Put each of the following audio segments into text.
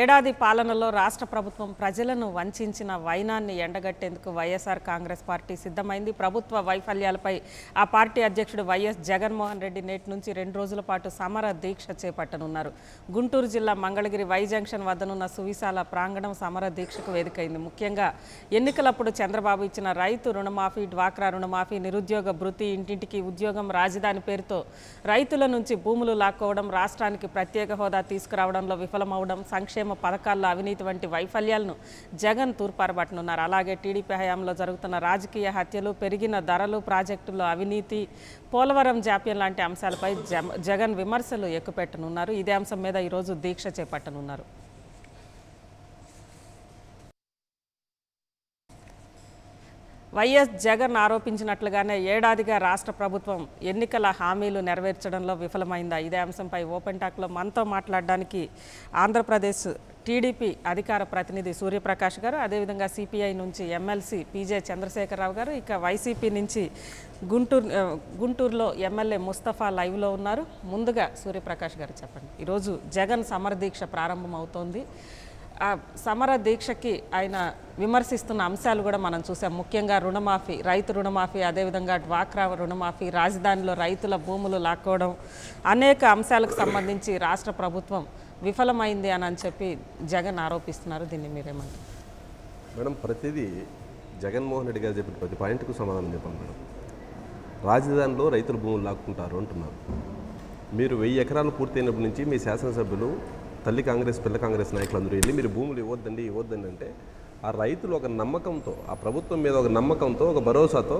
ఏడాది పాలనలో రాష్ట్ర ప్రభుత్వం ప్రజలను వంచిన వైనాన్ని ఎండగట్టేందుకు వైఎస్ఆర్ కాంగ్రెస్ పార్టీ సిద్ధమైంది. ప్రభుత్వ వైఫల్యాలపై ఆ పార్టీ అధ్యక్షుడు వైఎస్ జగన్మోహన్ రెడ్డి నేటి నుంచి 2 రోజుల పాటు సమర దీక్ష చేపట్టనున్నారు. గుంటూరు జిల్లా మంగళగిరి వై జంక్షన్ వద్దనున్న సువిశాల ప్రాంగణం సమర దీక్షకు వేదికైంది. ముఖ్యంగా ఎన్నికలప్పుడు చంద్రబాబు ఇచ్చిన రైతు రుణమాఫీ, డ్వాక్రా రుణమాఫీ, నిరుద్యోగ భృతి, ఇంటింటికి ఉద్యోగం, రాజధాని పేరుతో రైతుల నుంచి భూములు లాక్కోవడం, రాష్ట్రానికి ప్రత్యేక హోదా తీసుకురావడంలో విఫలమవడం, సంక్షేమ పథకాల్లో అవినీతి వంటి వైఫల్యాలను జగన్ తూర్పారబట్టనున్నారు. అలాగే టీడీపీ హయాంలో జరుగుతున్న రాజకీయ హత్యలు, పెరిగిన ధరలు, ప్రాజెక్టుల్లో అవినీతి, పోలవరం జాప్యం లాంటి అంశాలపై జగన్ విమర్శలు ఎక్కుపెట్టనున్నారు. ఇదే అంశం మీద ఈరోజు దీక్ష చేపట్టనున్నారు. వైఎస్ జగన్ ఆరోపించినట్లుగానే ఏడాదిగా రాష్ట్ర ప్రభుత్వం ఎన్నికల హామీలు నెరవేర్చడంలో విఫలమైందా? ఇదే అంశంపై ఓపెన్ టాక్లో మనతో మాట్లాడడానికి ఆంధ్రప్రదేశ్ టీడీపీ అధికార ప్రతినిధి సూర్యప్రకాష్ గారు, అదేవిధంగా సిపిఐ నుంచి ఎమ్మెల్సీ పీజే చంద్రశేఖరరావు గారు, ఇక వైసీపీ నుంచి గుంటూరులో ఎమ్మెల్యే ముస్తఫా లైవ్లో ఉన్నారు. ముందుగా సూర్యప్రకాష్ గారు చెప్పండి, ఈరోజు జగన్ సమరదీక్ష ప్రారంభమవుతోంది. ఆ సమర దీక్షకి ఆయన విమర్శిస్తున్న అంశాలు కూడా మనం చూసాం. ముఖ్యంగా రుణమాఫీ, రైతు రుణమాఫీ, అదేవిధంగా డ్వాక్రా రుణమాఫీ, రాజధానిలో రైతుల భూములు లాక్కోవడం, అనేక అంశాలకు సంబంధించి రాష్ట్ర ప్రభుత్వం విఫలమైంది అని చెప్పి జగన్ ఆరోపిస్తున్నారు. దీన్ని మీరేమంటారు? మేడం, ప్రతిదీ జగన్మోహన్ రెడ్డి గారు చెప్పిన ప్రతి పాయింట్కు సమాధానం చెప్పండి మేడం. రాజధానిలో రైతుల భూములు లాక్కుంటారు అంటున్నారు. మీరు 1000 ఎకరాలు పూర్తయినప్పటి నుంచి మీ శాసనసభ్యులు, తల్లి కాంగ్రెస్, పిల్ల కాంగ్రెస్ నాయకులందరూ వెళ్ళి మీరు భూములు ఇవ్వద్దండి అంటే ఆ రైతులు ఒక నమ్మకంతో, ఆ ప్రభుత్వం మీద ఒక నమ్మకంతో, ఒక భరోసాతో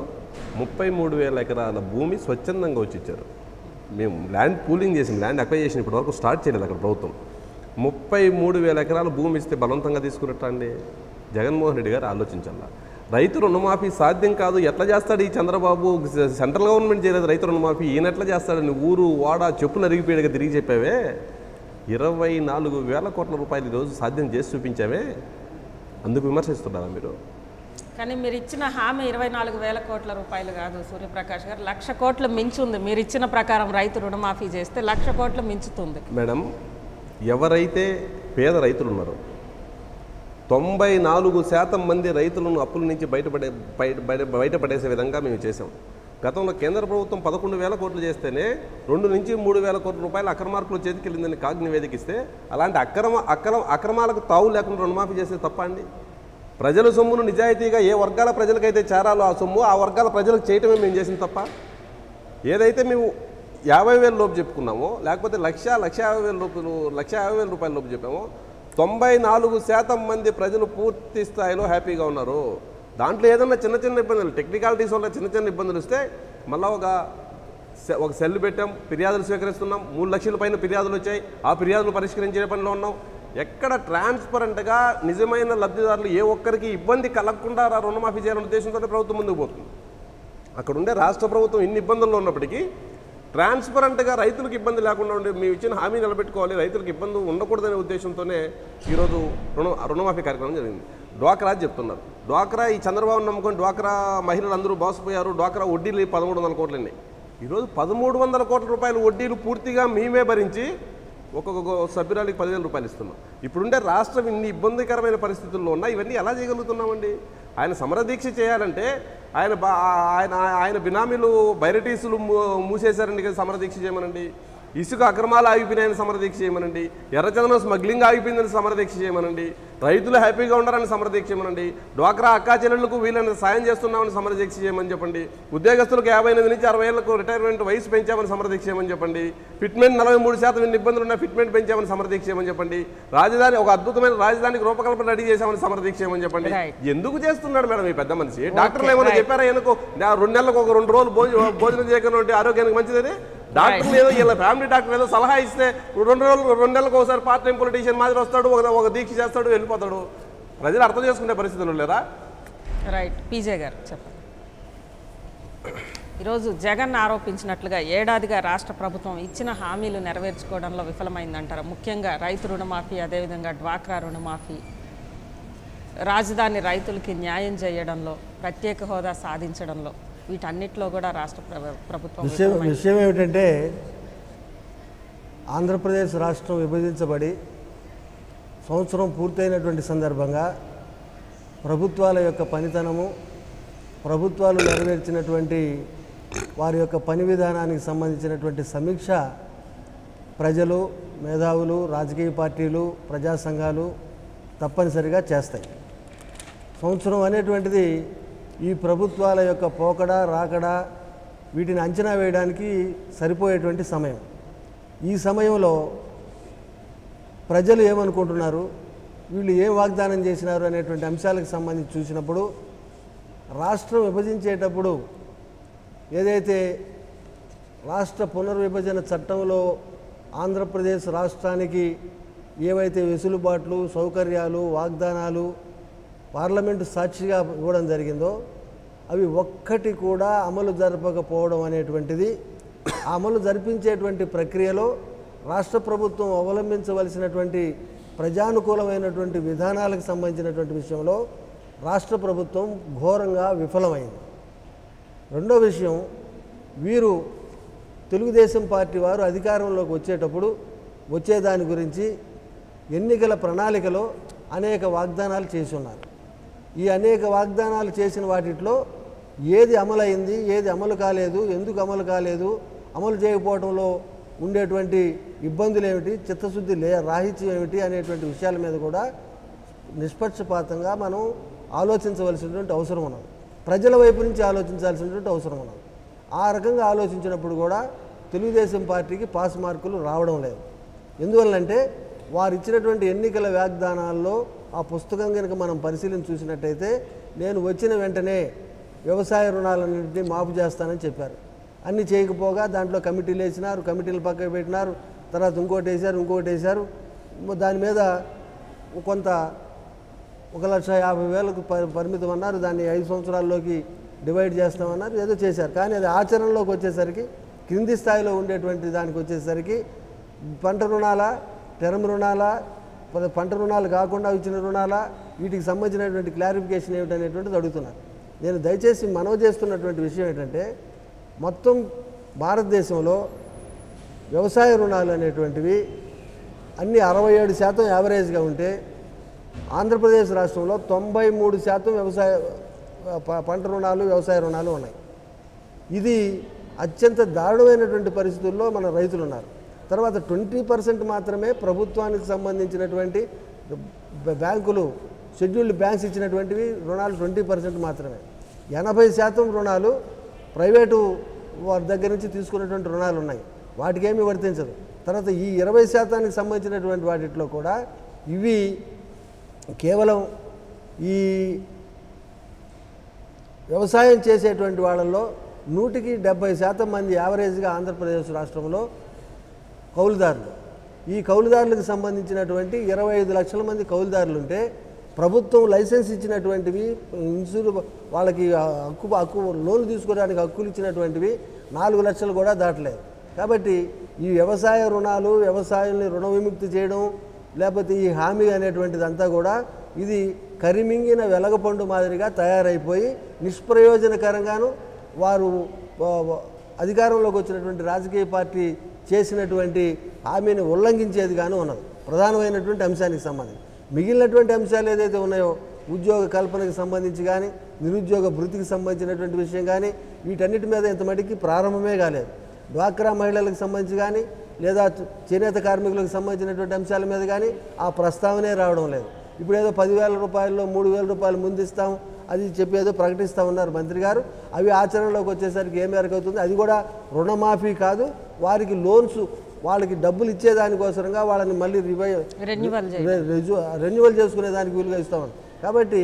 33,000 ఎకరాల భూమి స్వచ్ఛందంగా వచ్చి ఇచ్చారు. మేము ల్యాండ్ పూలింగ్ చేసి, ల్యాండ్ అక్వైజేషన్ ఇప్పటివరకు స్టార్ట్ చేయలేదు అక్కడ ప్రభుత్వం. 33,000 ఎకరాల భూమి ఇస్తే బలవంతంగా తీసుకున్నట్టు అండి. జగన్మోహన్ రెడ్డి గారు ఆలోచించాల. రైతు రుణమాఫీ సాధ్యం కాదు, ఎట్లా చేస్తాడు ఈ చంద్రబాబు? సెంట్రల్ గవర్నమెంట్ చేయలేదు రైతు రుణమాఫీ, ఈయన ఎట్లా చేస్తాడని ఊరు వాడ చెప్పులు అరిగిపోయాడుగా తిరిగి చెప్పావే. 24,000 కోట్ల రూపాయలు ఈరోజు సాధ్యం చేసి చూపించావే, అందుకు విమర్శిస్తున్నారా మీరు? కానీ మీరు ఇచ్చిన హామీ 24,000 కోట్ల రూపాయలు కాదు సూర్యప్రకాష్ గారు, 1,00,000 కోట్లు మించుంది. మీరు ఇచ్చిన ప్రకారం రైతు రుణమాఫీ చేస్తే 1,00,000 కోట్లు మించుతుంది. మేడం, ఎవరైతే పేద రైతులు ఉన్నారో 94% మంది రైతులను అప్పుల నుంచి బయటపడేసే విధంగా మేము చేసాం. గతంలో కేంద్ర ప్రభుత్వం 11,000 కోట్లు చేస్తేనే 2 నుంచి 3,000 కోట్ల రూపాయలు అక్రమార్కులు చేతికెళ్ళిందని కాగ్ నివేదికిస్తే, అలాంటి అక్రమాలకు తావు లేకుండా రుణమాఫీ చేస్తే తప్ప అండి? ప్రజల సొమ్మును నిజాయితీగా ఏ వర్గాల ప్రజలకైతే చేరాలో ఆ సొమ్ము ఆ వర్గాల ప్రజలకు చేయటమే మేము చేసింది తప్ప, ఏదైతే మేము 50,000 లోపు చెప్పుకున్నామో, లేకపోతే 1,50,000 రూపాయల లోపు చెప్పామో, 94% మంది ప్రజలు పూర్తి స్థాయిలో హ్యాపీగా ఉన్నారు. దాంట్లో ఏదన్నా చిన్న ఇబ్బందులు, టెక్నికాలిటీస్ వల్ల చిన్న ఇబ్బందులు వస్తే మళ్ళీ ఒక సెల్ పెట్టాం, ఫిర్యాదులు స్వీకరిస్తున్నాం. 3 లక్షల పైన ఫిర్యాదులు వచ్చాయి, ఆ ఫిర్యాదులు పరిష్కరించే పనిలో ఉన్నాం. ఎక్కడ ట్రాన్స్పరెంట్గా నిజమైన లబ్ధిదారులు ఏ ఒక్కరికి ఇబ్బంది కలగకుండా రుణమాఫీ చేయాలనే ఉద్దేశంతో ప్రభుత్వం ముందుకు పోతుంది. అక్కడ ఉండే రాష్ట్ర ప్రభుత్వం ఇన్ని ఇబ్బందుల్లో ఉన్నప్పటికీ ట్రాన్స్పరెంట్గా రైతులకు ఇబ్బంది లేకుండా ఉండి మేము ఇచ్చిన హామీ నిలబెట్టుకోవాలి, రైతులకు ఇబ్బంది ఉండకూడదనే ఉద్దేశంతోనే ఈరోజు రుణమాఫీ కార్యక్రమం జరిగింది. డ్వాక్రా చెప్తున్నారు. డ్వాక్రా ఈ చంద్రబాబు నమ్ముకొని డ్వాక్రా మహిళలు అందరూ బాసిపోయారు. డ్వాక్రా వడ్డీలు 1,300 కోట్లు ఉన్నాయి. ఈరోజు 1,300 కోట్ల రూపాయలు వడ్డీలు పూర్తిగా మేమే భరించి ఒక్కొక్క సభ్యురాలికి 10,000 రూపాయలు ఇస్తున్నాం. ఇప్పుడుండే రాష్ట్రం ఇన్ని ఇబ్బందికరమైన పరిస్థితుల్లో ఉన్నా ఇవన్నీ ఎలా చేయగలుగుతున్నామండి? ఆయన సమరదీక్ష చేయాలంటే ఆయన బినామీలు బైరటీసులు మూసేశారండి కదా, సమరదీక్ష చేయమనండి. ఇసుక అక్రమాలు ఆగిపోయినాయని సమరదీక్ష చేయమనండి. ఎర్రచందనం స్మగ్లింగ్ ఆగిపోయిందని సమరదీక్ష చేయమనండి. రైతులు హ్యాపీగా ఉండాలని సమరదీక్ష చేయమనండి. డ్వాక్రా అక్కా చెల్లెళ్లకు వీళ్ళని సాయం చేస్తున్నామని సమరదీక్ష చేయమని చెప్పండి. ఉద్యోగస్తులకు 58 నుంచి 60 ఏళ్లకు రిటైర్మెంట్ వయసు పెంచామని సమరదీక్ష చేయమని చెప్పండి. ఫిట్మెంట్ 43% ఎన్ని ఇబ్బందులు ఉన్నా ఫిట్మెంట్ పెంచామని సమరదీక్ష చేయమని చెప్పండి. రాజధాని ఒక అద్భుతమైన రాజధానికి రూపకల్పన రెడీ చేశామని సమరదీక్ష చేయమని చెప్పండి. ఎందుకు చేస్తున్నాడు మేడం ఈ పెద్ద మనిషి? డాక్టర్లు ఏమైనా చెప్పారా? ఎందుకు 2 నెలలకు ఒక 2 రోజులు భోజనం చేయకుండా ఆరోగ్యానికి మంచిదని డాక్టర్లు ఏదో ఇలా ఫ్యామిలీ డాక్టర్ ఏదో సలహా ఇస్తే 2 నెలలకు ఒకసారి పార్ట్ టైం పొలిటీషియన్ మాదిరి వస్తాడు, ఒక దీక్ష చేస్తాడు, వెళ్ళిపోతాడు. ప్రజలు అర్థం చేసుకునే పరిస్థితులు లేరా? రైట్, పీజే గారు చెప్పండి. ఈరోజు జగన్ ఆరోపించినట్లుగా ఏడాదిగా రాష్ట్ర ప్రభుత్వం ఇచ్చిన హామీలు నెరవేర్చుకోవడంలో విఫలమైందంటారు. ముఖ్యంగా రైతు రుణమాఫీ, అదేవిధంగా డ్వాక్రా రుణమాఫీ, రాజధాని రైతులకి న్యాయం చేయడంలో, ప్రత్యేక హోదా సాధించడంలో, వీటన్నిటిలో కూడా రాష్ట్ర ప్రభుత్వం విషయం ఏమిటంటే, ఆంధ్రప్రదేశ్ రాష్ట్రం విభజించబడి సంవత్సరం పూర్తయినటువంటి సందర్భంగా ప్రభుత్వాల యొక్క పనితనము, ప్రభుత్వాలు నెరవేర్చినటువంటి వారి యొక్క పని విధానానికి సంబంధించినటువంటి సమీక్ష ప్రజలు, మేధావులు, రాజకీయ పార్టీలు, ప్రజా సంఘాలు తప్పనిసరిగా చేస్తాయి. సంవత్సరం అనేటువంటిది ఈ ప్రభుత్వాల యొక్క పోకడ రాకడ వీటిని అంచనా వేయడానికి సరిపోయేటువంటి సమయం. ఈ సమయంలో ప్రజలు ఏమనుకుంటున్నారు, వీళ్ళు ఏం వాగ్దానం చేసినారు అనేటువంటి అంశాలకు సంబంధించి చూసినప్పుడు రాష్ట్రం విభజించేటప్పుడు ఏదైతే రాష్ట్ర పునర్విభజన చట్టంలో ఆంధ్రప్రదేశ్ రాష్ట్రానికి ఏవైతే వెసులుబాట్లు, సౌకర్యాలు, వాగ్దానాలు పార్లమెంటు సాక్షిగా ఇవ్వడం జరిగిందో అవి ఒక్కటి కూడా అమలు జరపకపోవడం అనేటువంటిది, అమలు జరిపించేటువంటి ప్రక్రియలో రాష్ట్ర ప్రభుత్వం అవలంబించవలసినటువంటి ప్రజానుకూలమైనటువంటి విధానాలకు సంబంధించినటువంటి విషయంలో రాష్ట్ర ప్రభుత్వం ఘోరంగా విఫలమైంది. రెండో విషయం, వీరు తెలుగుదేశం పార్టీ వారు అధికారంలోకి వచ్చేదాని గురించి ఎన్నికల ప్రణాళికలో అనేక వాగ్దానాలు చేసి ఉన్నారు. ఈ అనేక వాగ్దానాలు చేసిన వాటిలో ఏది అమలైంది, ఏది అమలు కాలేదు, ఎందుకు అమలు కాలేదు, అమలు చేయకపోవడంలో ఉండేటువంటి ఇబ్బందులు ఏమిటి, చిత్తశుద్ధి రాహిత్యం ఏమిటి అనేటువంటి విషయాల మీద కూడా నిష్పక్షపాతంగా మనం ఆలోచించవలసినటువంటి అవసరం ఉన్నది. ప్రజల వైపు నుంచి ఆలోచించాల్సినటువంటి అవసరం ఉన్నది. ఆ రకంగా ఆలోచించినప్పుడు కూడా తెలుగుదేశం పార్టీకి పాస్ మార్కులు రావడం లేదు. ఎందువల్లంటే వారు ఇచ్చినటువంటి ఎన్నికల వాగ్దానాల్లో ఆ పుస్తకం కనుక మనం పరిశీలించి చూసినట్టయితే నేను వచ్చిన వెంటనే వ్యవసాయ రుణాలన్నింటినీ మాఫు చేస్తానని చెప్పారు. అన్నీ చేయకపోగా దాంట్లో కమిటీలు వేసినారు, కమిటీలు పక్కకు పెట్టినారు, తర్వాత ఇంకోటి వేశారు. దాని మీద కొంత 1,50,000కు పరిమితం అన్నారు. దాన్ని 5 సంవత్సరాల్లోకి డివైడ్ చేస్తామన్నారు, ఏదో చేశారు. కానీ అది ఆచరణలోకి వచ్చేసరికి క్రింది స్థాయిలో ఉండేటువంటి దానికి వచ్చేసరికి పంట రుణాల, టర్మ్ రుణాల, పంట రుణాలు కాకుండా ఇచ్చిన రుణాల, వీటికి సంబంధించినటువంటి క్లారిఫికేషన్ ఏమిటనేటువంటిది అడుగుతున్నారు. నేను దయచేసి మనవి చేస్తున్నటువంటి విషయం ఏంటంటే, మొత్తం భారతదేశంలో వ్యవసాయ రుణాలు అనేటువంటివి అన్నీ 67% యావరేజ్గా ఉంటే ఆంధ్రప్రదేశ్ రాష్ట్రంలో 93% పంట రుణాలు, వ్యవసాయ రుణాలు ఉన్నాయి. ఇది అత్యంత దారుణమైనటువంటి పరిస్థితుల్లో మన రైతులు ఉన్నారు. తర్వాత 20% మాత్రమే ప్రభుత్వానికి సంబంధించినటువంటి బ్యాంకులు, షెడ్యూల్డ్ బ్యాంక్స్ ఇచ్చినటువంటివి రుణాలు 20% మాత్రమే. 80% రుణాలు ప్రైవేటు వారి దగ్గర నుంచి తీసుకున్నటువంటి రుణాలు ఉన్నాయి, వాటికి ఏమీ వర్తించదు. తర్వాత ఈ 20%కి సంబంధించినటువంటి వాటిలో కూడా ఇవి కేవలం ఈ వ్యవసాయం చేసేటువంటి వాళ్ళల్లో 170% మంది యావరేజ్గా ఆంధ్రప్రదేశ్ రాష్ట్రంలో కౌలుదారులు. ఈ కౌలుదారులకు సంబంధించినటువంటి 25 లక్షల మంది కౌలుదారులు ఉంటే ప్రభుత్వం లైసెన్స్ ఇచ్చినటువంటివి, వాళ్ళకి హక్కు లోన్లు తీసుకోవడానికి హక్కులు ఇచ్చినటువంటివి 4 లక్షలు కూడా దాటలేదు. కాబట్టి ఈ వ్యవసాయ రుణాలు, వ్యవసాయాన్ని రుణ విముక్తి చేయడం, లేకపోతే ఈ హామీ అనేటువంటిదంతా కూడా ఇది కరిమింగిన వెలగపండు మాదిరిగా తయారైపోయి నిష్ప్రయోజనకరంగాను వారు అధికారంలోకి వచ్చినటువంటి రాజకీయ పార్టీ చేసినటువంటి హామీని ఉల్లంఘించేదిగాను ఉన్నది. ప్రధానమైనటువంటి అంశానికి సంబంధించి మిగిలినటువంటి అంశాలు ఏదైతే ఉన్నాయో, ఉద్యోగ కల్పనకు సంబంధించి కానీ, నిరుద్యోగ భృతికి సంబంధించినటువంటి విషయం కానీ, వీటన్నిటి మీద ఇంత మటుకి ప్రారంభమే కాలేదు. డ్వాక్రా మహిళలకు సంబంధించి కానీ, లేదా చేనేత కార్మికులకు సంబంధించినటువంటి అంశాల మీద కానీ ఆ ప్రస్తావనే రావడం లేదు. ఇప్పుడు ఏదో 10,000 రూపాయల్లో 3,000 రూపాయలు ముందిస్తాం అది చెప్పేదో ప్రకటిస్తూ ఉన్నారు మంత్రి గారు. అవి ఆచరణలోకి వచ్చేసరికి ఏ మేరకు అవుతుంది? అది కూడా రుణమాఫీ కాదు, వారికి లోన్స్, వాళ్ళకి డబ్బులు ఇచ్చేదానికోసరంగా వాళ్ళని మళ్ళీ రెన్యువల్ చేసుకునే దానికి వీలుగా ఇస్తామని. కాబట్టి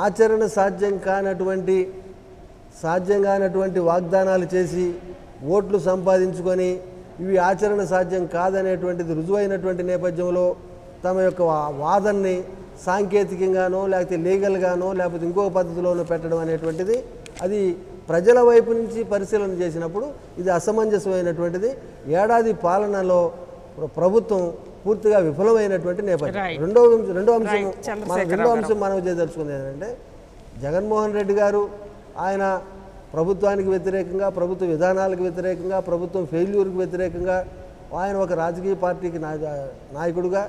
ఆచరణ సాధ్యం కానటువంటి వాగ్దానాలు చేసి ఓట్లు సంపాదించుకొని ఇవి ఆచరణ సాధ్యం కాదనేటువంటిది రుజువైనటువంటి నేపథ్యంలో తమ యొక్క వాదనని సాంకేతికంగానో, లేకపోతే లీగల్గానో, లేకపోతే ఇంకొక పద్ధతిలోనో పెట్టడం అనేటువంటిది అది ప్రజల వైపు నుంచి పరిశీలన చేసినప్పుడు ఇది అసమంజసమైనటువంటిది. ఏడాది పాలనలో ప్రభుత్వం పూర్తిగా విఫలమైనటువంటి నేపథ్యం. రెండో అంశం మనం చేయదలుచుకుంది ఏంటంటే, జగన్మోహన్ రెడ్డి గారు ఆయన ప్రభుత్వానికి వ్యతిరేకంగా, ప్రభుత్వ విధానాలకు వ్యతిరేకంగా, ప్రభుత్వం ఫెయిల్యూర్కి వ్యతిరేకంగా ఆయన ఒక రాజకీయ పార్టీకి నాయకుడుగా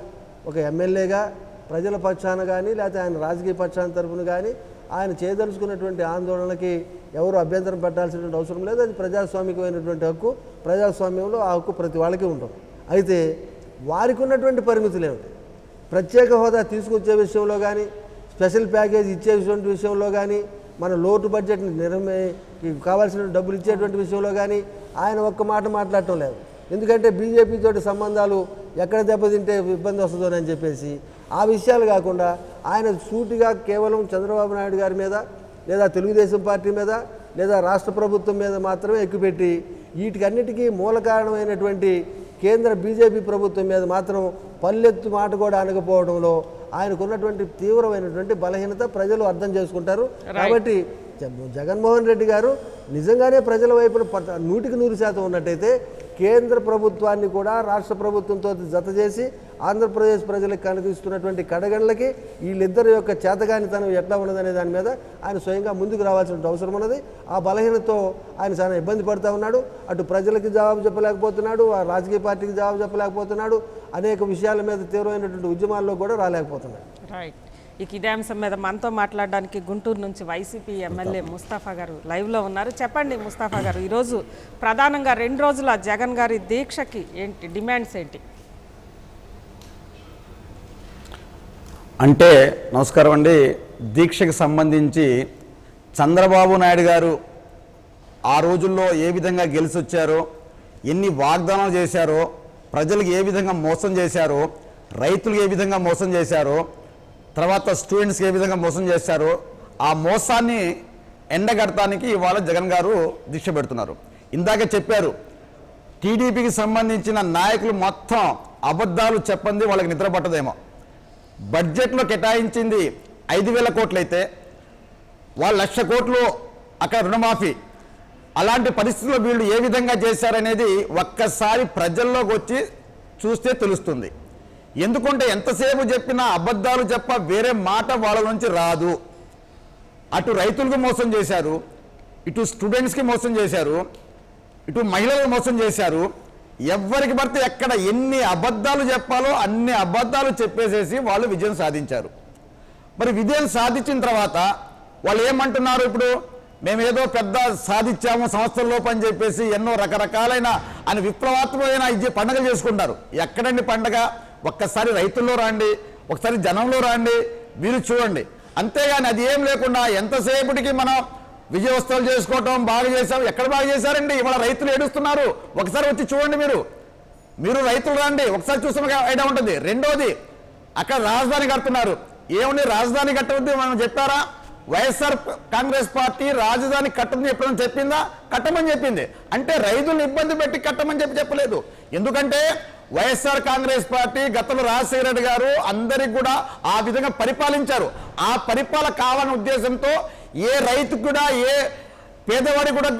ఒక ఎమ్మెల్యేగా ప్రజల పక్షాన కానీ లేకపోతే ఆయన రాజకీయ పక్షాన తరఫున కానీ ఆయన చేయదలుచుకున్నటువంటి ఆందోళనకి ఎవరు అభ్యంతరం పెట్టాల్సినటువంటి అవసరం లేదు. అది ప్రజాస్వామికమైనటువంటి హక్కు. ప్రజాస్వామ్యంలో ఆ హక్కు ప్రతి వాళ్ళకి ఉంటుంది. అయితే వారికి ఉన్నటువంటి పరిమితులు ఏమిటి? ప్రత్యేక హోదా తీసుకొచ్చే విషయంలో కానీ, స్పెషల్ ప్యాకేజ్ ఇచ్చేటువంటి విషయంలో కానీ, మన లోటు బడ్జెట్ని కావాల్సిన డబ్బులు ఇచ్చేటువంటి విషయంలో కానీ ఆయన ఒక్క మాట మాట్లాడటం లేదు. ఎందుకంటే బీజేపీ తోటి సంబంధాలు ఎక్కడ దెబ్బతింటే ఇబ్బంది వస్తుందోనని చెప్పేసి ఆ విషయాలు కాకుండా ఆయన సూటిగా కేవలం చంద్రబాబు నాయుడు గారి మీద లేదా తెలుగుదేశం పార్టీ మీద లేదా రాష్ట్ర ప్రభుత్వం మీద మాత్రమే ఎక్కుపెట్టి వీటికన్నిటికీ మూల కారణమైనటువంటి కేంద్ర బీజేపీ ప్రభుత్వం మీద మాత్రం పల్లెత్తు మాట కూడా అనకపోవడంలో ఆయనకున్నటువంటి తీవ్రమైనటువంటి బలహీనత ప్రజలు అర్థం చేసుకుంటారు. కాబట్టి జగన్మోహన్ రెడ్డి గారు నిజంగానే ప్రజల వైపున 100% ఉన్నట్టయితే కేంద్ర ప్రభుత్వాన్ని కూడా రాష్ట్ర ప్రభుత్వంతో జత చేసి ఆంధ్రప్రదేశ్ ప్రజలకు కనిపిస్తున్నటువంటి కడగండ్లకి వీళ్ళిద్దరి యొక్క చేతగానితనం ఎట్లా ఉన్నదనే దాని మీద ఆయన స్వయంగా ముందుకు రావాల్సిన అవసరం ఉన్నది. ఆ బలహీనతో ఆయన చాలా ఇబ్బంది పడుతూ ఉన్నాడు. అటు ప్రజలకి జవాబు చెప్పలేకపోతున్నాడు, ఆ రాజకీయ పార్టీకి జవాబు చెప్పలేకపోతున్నాడు, అనేక విషయాల మీద తీవ్రమైనటువంటి ఉద్యమాల్లో కూడా రాలేకపోతున్నాడు. రైట్. ఇక ఇదే అంశం మీద మనతో మాట్లాడడానికి గుంటూరు నుంచి వైసీపీ ఎమ్మెల్యే ముస్తాఫా గారు లైవ్లో ఉన్నారు. చెప్పండి ముస్తాఫా గారు, ఈరోజు ప్రధానంగా 2 రోజుల జగన్ గారి దీక్షకి ఏంటి డిమాండ్స్ ఏంటి? అంటే నమస్కారం అండి. దీక్షకు సంబంధించి చంద్రబాబు నాయుడు గారు ఆ రోజుల్లో ఏ విధంగా గెలిచి వచ్చారో, ఎన్ని వాగ్దానాలు చేశారో, ప్రజలకు ఏ విధంగా మోసం చేశారో, రైతులకు ఏ విధంగా మోసం చేశారో, తర్వాత స్టూడెంట్స్కి ఏ విధంగా మోసం చేశారో, ఆ మోసాన్ని ఎండగడటానికి ఇవాళ జగన్ గారు దీక్ష పెడుతున్నారు. ఇందాక చెప్పారు, టీడీపీకి సంబంధించిన నాయకులు మొత్తం అబద్ధాలు చెప్పండి వాళ్ళకి నిద్ర పట్టదేమో. బడ్జెట్లో కేటాయించింది 5,000 కోట్లు అయితే వాళ్ళు 1,00,000 కోట్లు అక్కడ రుణమాఫీ. అలాంటి పరిస్థితుల్లో వీళ్ళు ఏ విధంగా చేశారనేది ఒక్కసారి ప్రజల్లోకి వచ్చి చూస్తే తెలుస్తుంది. ఎందుకంటే ఎంతసేపు చెప్పినా అబద్ధాలు చెప్ప వేరే మాట వాళ్ళ నుంచి రాదు. అటు రైతులకు మోసం చేశారు, ఇటు స్టూడెంట్స్కి మోసం చేశారు, ఇటు మహిళలకు మోసం చేశారు. ఎవరికి పడితే ఎక్కడ ఎన్ని అబద్ధాలు చెప్పాలో అన్ని అబద్ధాలు చెప్పేసేసి వాళ్ళు విజయం సాధించారు. మరి విజయం సాధించిన తర్వాత వాళ్ళు ఏమంటున్నారు? ఇప్పుడు మేమేదో పెద్ద సాధించాము సంవత్సరంలోపు అని చెప్పేసి ఎన్నో రకరకాలైన అని విప్లవాత్మకమైన పండుగలు చేసుకుంటారు. ఎక్కడండి పండగ? ఒక్కసారి రైతుల్లో రాండి, ఒకసారి జనంలో రాండి, మీరు చూడండి. అంతేగాని అది ఏం లేకుండా ఎంతసేపటికి మనం విజయోత్సవాలు చేసుకోవటం, బాగా చేసాం. ఎక్కడ బాగా చేశారండి? ఇవాళ రైతులు ఏడుస్తున్నారు. ఒకసారి వచ్చి చూడండి. మీరు రైతులు రండి, ఒకసారి చూస్తే ఐడియా ఉంటుంది. రెండోది, అక్కడ రాజధాని కడుతున్నారు. ఏముంది రాజధాని కట్టవద్దు మనం చెప్పారా? వైఎస్ఆర్ కాంగ్రెస్ పార్టీ రాజధాని కట్టమని ఎప్పుడైనా చెప్పిందా? కట్టమని చెప్పింది. అంటే రైతులను ఇబ్బంది పెట్టి కట్టమని చెప్పలేదు. ఎందుకంటే వైఎస్ఆర్ కాంగ్రెస్ పార్టీ గతంలో రాజశేఖర రెడ్డి గారు అందరికి కూడా ఆ విధంగా పరిపాలించారు. ఆ పరిపాలన కావాలనే ఉద్దేశంతో ఏ రైతు కూడా ఏ పేదవాడి కూడా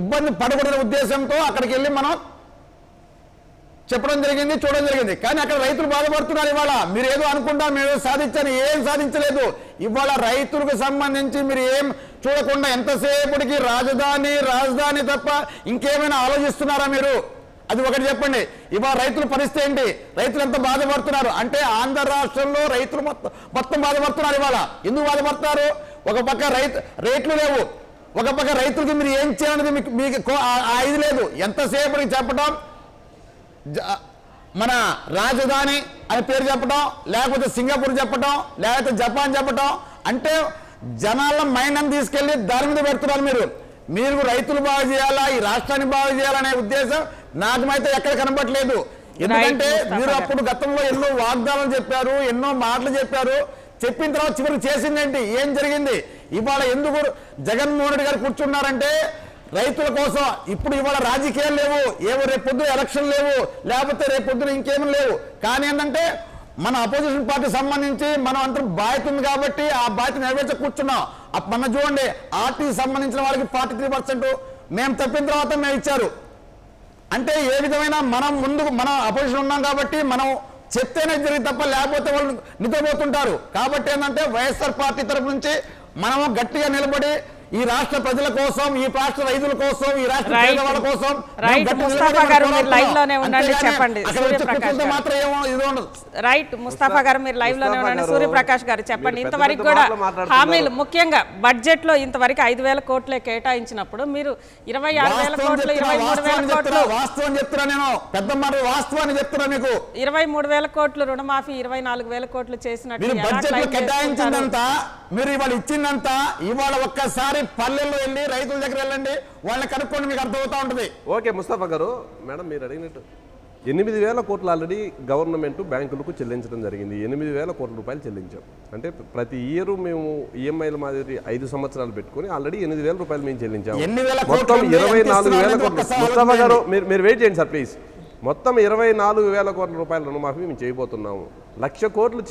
ఇబ్బంది పడకూడదనే ఉద్దేశంతో అక్కడికి వెళ్ళి మనం చెప్పడం జరిగింది, చూడడం జరిగింది. కానీ అక్కడ రైతులు బాధపడుతున్నారు. ఇవాళ మీరు ఏదో అనుకుంటారు, మీరు ఏదో సాధించారు, ఏం సాధించలేదు. ఇవాళ రైతులకు సంబంధించి మీరు ఏం చూడకుండా ఎంతసేపటికి రాజధాని తప్ప ఇంకేమైనా ఆలోచిస్తున్నారా మీరు? అది ఒకటి చెప్పండి. ఇవాళ రైతుల పరిస్థితి ఏంటి? రైతులు ఎంత బాధపడుతున్నారు అంటే ఆంధ్ర రాష్ట్రంలో రైతులు మొత్తం బాధపడుతున్నారు. ఇవాళ ఎందుకు బాధపడతారు? ఒక పక్క రేట్లు లేవు, ఒక పక్క రైతులకి మీరు ఏం చేయాలనేది మీకు ఇది లేదు. ఎంతసేపటికి చెప్పడం మన రాజధాని అని పేరు చెప్పడం, లేకపోతే సింగపూర్ చెప్పడం, లేకపోతే జపాన్ చెప్పడం, అంటే జనాల మైండ్ తీసుకెళ్లి దాని మీద పెడుతున్నారు. మీరు రైతులు బాగు చేయాలా, ఈ రాష్ట్రాన్ని బాగు చేయాలనే ఉద్దేశం నాకమైతే ఎక్కడ కనబడట్లేదు. ఎందుకంటే మీరు అప్పుడు గతంలో ఎన్నో వాగ్దానాలు చెప్పారు, ఎన్నో మాటలు చెప్పారు. చెప్పిన తర్వాత చివరికి చేసిందేంటి? ఏం జరిగింది? ఇవాళ ఎందుకు జగన్మోహన్ రెడ్డి గారు కూర్చున్నారంటే రైతుల కోసం. ఇప్పుడు ఇవాళ రాజకీయాలు లేవు, ఏవో రేపొద్దున ఎలక్షన్ లేవు, లేకపోతే రేపొద్దున ఇంకేమీ లేవు. కానీ ఏంటంటే మన అపోజిషన్ పార్టీ సంబంధించి మనం అంతా బాధ్యత ఉంది కాబట్టి ఆ బాధ్యత నెరవేర్చ కూర్చున్నాం. మన చూడండి, ఆర్టీకి సంబంధించిన వాళ్ళకి 43% మేము తప్పిన తర్వాత మేము ఇచ్చారు. అంటే ఏ విధమైన మనం అపోజిషన్ ఉన్నాం కాబట్టి మనం చెప్తేనే జరిగి తప్ప లేకపోతే వాళ్ళు నిద్రపోతుంటారు. కాబట్టి ఏంటంటే వైఎస్ఆర్ పార్టీ తరఫు నుంచి మనము గట్టిగా నిలబడి ఈ రాష్ట్ర ప్రజల కోసం, ఈ రాష్ట్ర రైతుల కోసం, ఈ రాష్ట్ర పేదవాళ్ళ కోసం రైట్ ముస్తఫా గారు మీరు లైవ్ లోనే ఉండండి, చెప్పండి. రైట్ ముస్తఫా గారు మీరు లైవ్ లోనే ఉండండి. సూర్యప్రకాష్ గారు చెప్పండి. ఇంతవరకు కూడా హామీలు ముఖ్యంగా బడ్జెట్ లో ఇంతవరకు 5,000 కోట్లే కేటాయించినప్పుడు మీరు 26,000 కోట్లు 23,000 కోట్లు వాస్తవం చెప్తున్నా, నేను పెద్ద మాట వాస్తవాన్ని చెప్తున్నా మీకు. 23,000 కోట్లు రుణమాఫీ 24,000 కోట్లు చేసినట్టు కేటాయించిందంతా మీరు ఇవాళ ఇచ్చిందంతా ఇవాళ ఒక్కసారి పల్లెల్లో వెళ్ళి రైతుల దగ్గర వెళ్ళండి, వాళ్ళని కనుక్కోండి, మీకు అర్థమవుతా ఉంటుంది. ఓకే ముస్తఫా గారు, మేడం మీరు అడిగినట్టు 8,000 కోట్లు ఆల్రెడీ గవర్నమెంట్ బ్యాంకులకు చెల్లించడం జరిగింది. 8,000 కోట్ల రూపాయలు చెల్లించాం. అంటే ప్రతి ఇయర్ మేము ఈఎంఐల మాదిరి 5 సంవత్సరాలు పెట్టుకుని ఆల్రెడీ 8,000 రూపాయలు మేము చెల్లించాము. మొత్తం 24,000 కోట్లు. ముస్తఫా గారు మీరు వెయిట్ చేయండి సార్ ప్లీజ్. మొత్తం 24,000 కోట్ల రూపాయల రుణమాఫీ మేము చేయబోతున్నాము. 1,00,000 కోట్లు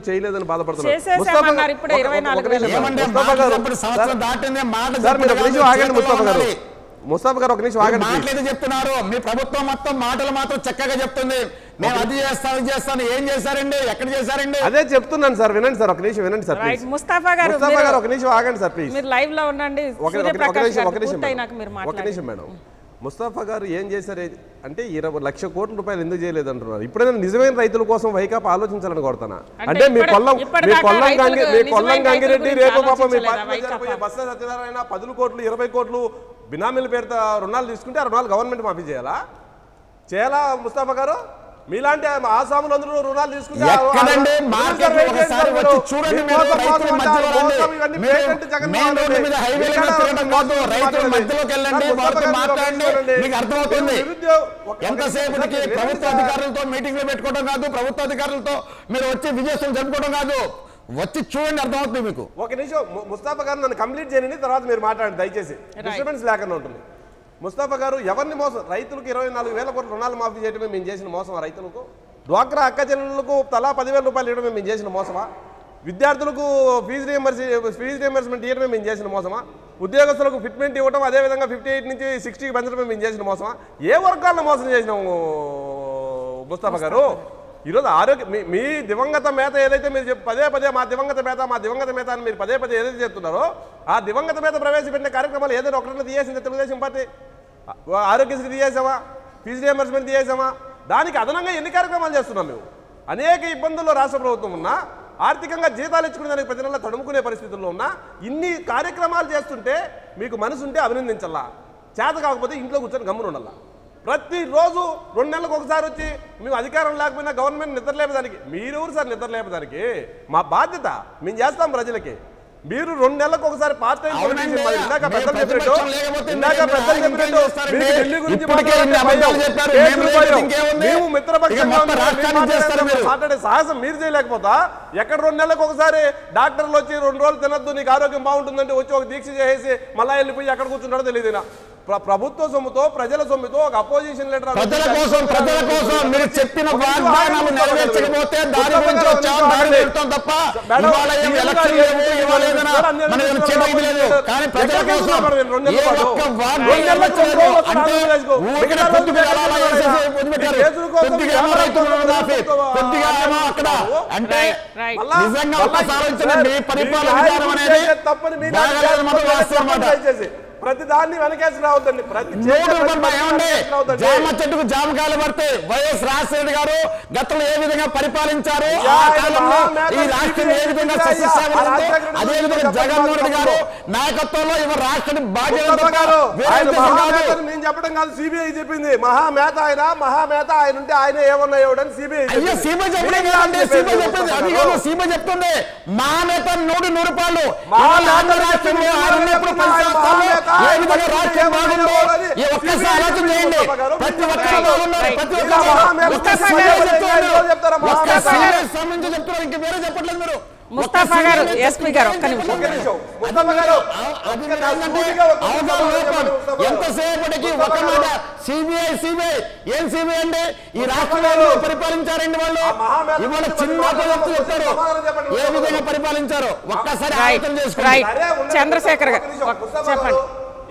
చేయలేదని బాధపడుతున్నాం. ముస్తఫా గారు ఒక నిమిషం ఆగండి. చెప్తున్నారు మీ ప్రభుత్వం మొత్తం మాటలు మాత్రం చక్కగా చెప్తుంది. మేము అది చేస్తాను ఏం చేశారండి, ఎక్కడ చేశారండి? అదే చెప్తున్నాను సార్, వినండి సార్, ఒక నిమిషం వినండి సార్ ప్లీజ్. ముస్తఫా గారు ఒక నిమిషం ఆగండి సార్ ప్లీజ్. మీరు లైవ్ లో ఉండండి. ఒక నిమిషం మేడం. ముస్తఫా గారు ఏం చేశారు అంటే 20,00,000 కోట్ల రూపాయలు ఎందుకు చేయలేదు అంటున్నారు. ఇప్పుడైనా నిజమైన రైతుల కోసం వైకాపా ఆలోచించాలని కోరుతానా? అంటే మీ కొల్లం గంగిరెడ్డి రేపు పాపం మీ పార్టీ బస్సు సత్యనారాయణ 10 కోట్లు 20 కోట్లు బినామీల పేరుతో రుణాలు తీసుకుంటే ఆ రుణాలు గవర్నమెంట్ మాఫీ చేయాలా ముస్తఫా గారు? మీలాంటి ఆసాములు అందరూ రుణాలు తీసుకుంటే ఎంతసేపటికి ప్రభుత్వ అధికారులతో మీటింగ్లు పెట్టుకోవడం కాదు, ప్రభుత్వ అధికారులతో మీరు వచ్చి విజయోత్సవం జరుపుకోవడం కాదు, వచ్చి చూడండి అర్థమవుతుంది మీకు. ఒక నిమిషం ముస్తఫా గారు నన్ను కంప్లీట్ చేయని తర్వాత మీరు మాట్లాడండి దయచేసి, డిస్టర్బెన్స్ లేకుండా ఉంటుంది. ముస్తఫా గారు ఎవరిని మోసం? రైతులకు 24,000 కోట్ల రుణాలు మాఫీ చేయడమే మేము చేసిన మోసమా? రైతులకు డ్వాక్రా అక్క చెల్లెలకు తలా 10,000 రూపాయలు ఇవ్వడమే మేము చేసిన మోసమా? విద్యార్థులకు ఫీజు రియంబర్స్మెంట్ ఇవ్వడమే మేము చేసిన మోసమా? ఉద్యోగస్తులకు ఫిట్మెంట్ ఇవ్వడం, అదేవిధంగా 58 నుంచి 60 పెంచడమే మేము చేసిన మోసమా? ఏ వర్గాలను మోసం చేసినాము ముస్తఫా గారు? ఈరోజు మీ దివంగత మేత ఏదైతే మీరు పదే మా దివంగత మేత అని మీరు పదే ఏదైతే చెప్తున్నారో ఆ దివంగత మేత ప్రవేశపెట్టిన కార్యక్రమాలు ఏదైనా ఒకటి తీయేసింది తెలుగుదేశం పార్టీ. ఆరోగ్యశ్రీ తీయేసామా, ఫీజు రియంబర్స్మెంట్ తీయేసామా? దానికి అదనంగా ఎన్ని కార్యక్రమాలు చేస్తున్నాం మేము? అనేక ఇబ్బందుల్లో రాష్ట్ర ప్రభుత్వం ఉన్నా, ఆర్థికంగా జీతాలు ఇచ్చుకునే దానికి ప్రతి నెల తడుముకునే పరిస్థితుల్లో ఉన్నా ఇన్ని కార్యక్రమాలు చేస్తుంటే మీకు మనసు ఉంటే అభినందించాలా, చేత కాకపోతే ఇంట్లో కూర్చొని గమ్మున ఉండాలా. ప్రతిరోజు 2 నెలలకు ఒకసారి వచ్చి మేము అధికారం లేకపోయినా గవర్నమెంట్ నిద్రలేపదానికి మీరెవరు సార్? నిద్రలేపదానికి మా బాధ్యత మేము చేస్తాం ప్రజలకి. మీరు 2 నెలలకు ఒకసారి పార్ట్ టైం ఢిల్లీ గురించి మేము మిత్రపక్షంగా మాట్లాడే సాహసం మీరు చేయలేకపోతా ఎక్కడ 2 నెలలకు ఒకసారి డాక్టర్లు వచ్చి 2 రోజులు తినద్దు నీకు ఆరోగ్యం బాగుంటుందంటే వచ్చి ఒక దీక్ష చేసి మళ్ళీ వెళ్ళిపోయి ఎక్కడ కూర్చుంటాడో తెలియదు. ప్రభుత్వ సొమ్ముతో ప్రజల సొమ్ముతో ఒక అపోజిషన్ లీడర్ ప్రజల కోసం మీరు చెప్పిన వాగ్దానాలు నెరవేర్చకపోతే దాని గురించి తప్ప కానీ ప్రజల కోసం అక్కడ అంటే నిజంగా ఒక్కసారి మీ పరిపాలన విధానం అనేది ప్రతి దాన్ని వెనకేసి రావద్దండి. జామ చెట్టుకు జామకాయలు పడితే వైఎస్ రాజశేఖర్ గారు గతంలో ఏ విధంగా పరిపాలించారు, ఈ రాష్ట్రం ఏ విధంగా అదే విధంగా జగన్మోహన్ రెడ్డి గారు నాయకత్వంలో ఇవాళ రాష్ట్రాన్ని బాధ్యత నేను చెప్పడం కాదు, సిబిఐ చెప్పింది. మహామేత ఆయన ఉంటే ఆయన ఏమన్నా ఇవ్వడం సిబిఐ సీమ చెప్తుంది. మహానేత 100 రూపాయలు ముస్తఫా గారు ఎస్పీ గారు ఒక్క నిమిషం. ఎంతసేపటికి ఒక మాట సిబిఐ ఏం సిబిఐ అండి? ఈ రాష్ట్రంలో పరిపాలించారండి వాళ్ళు. ఇవాళ చిన్న వ్యక్తులు చెప్తారు ఏ విధంగా పరిపాలించారో ఒక్కసారి ఆలోచన చేసుకోండి. చంద్రశేఖర్ గారు చెప్పండి.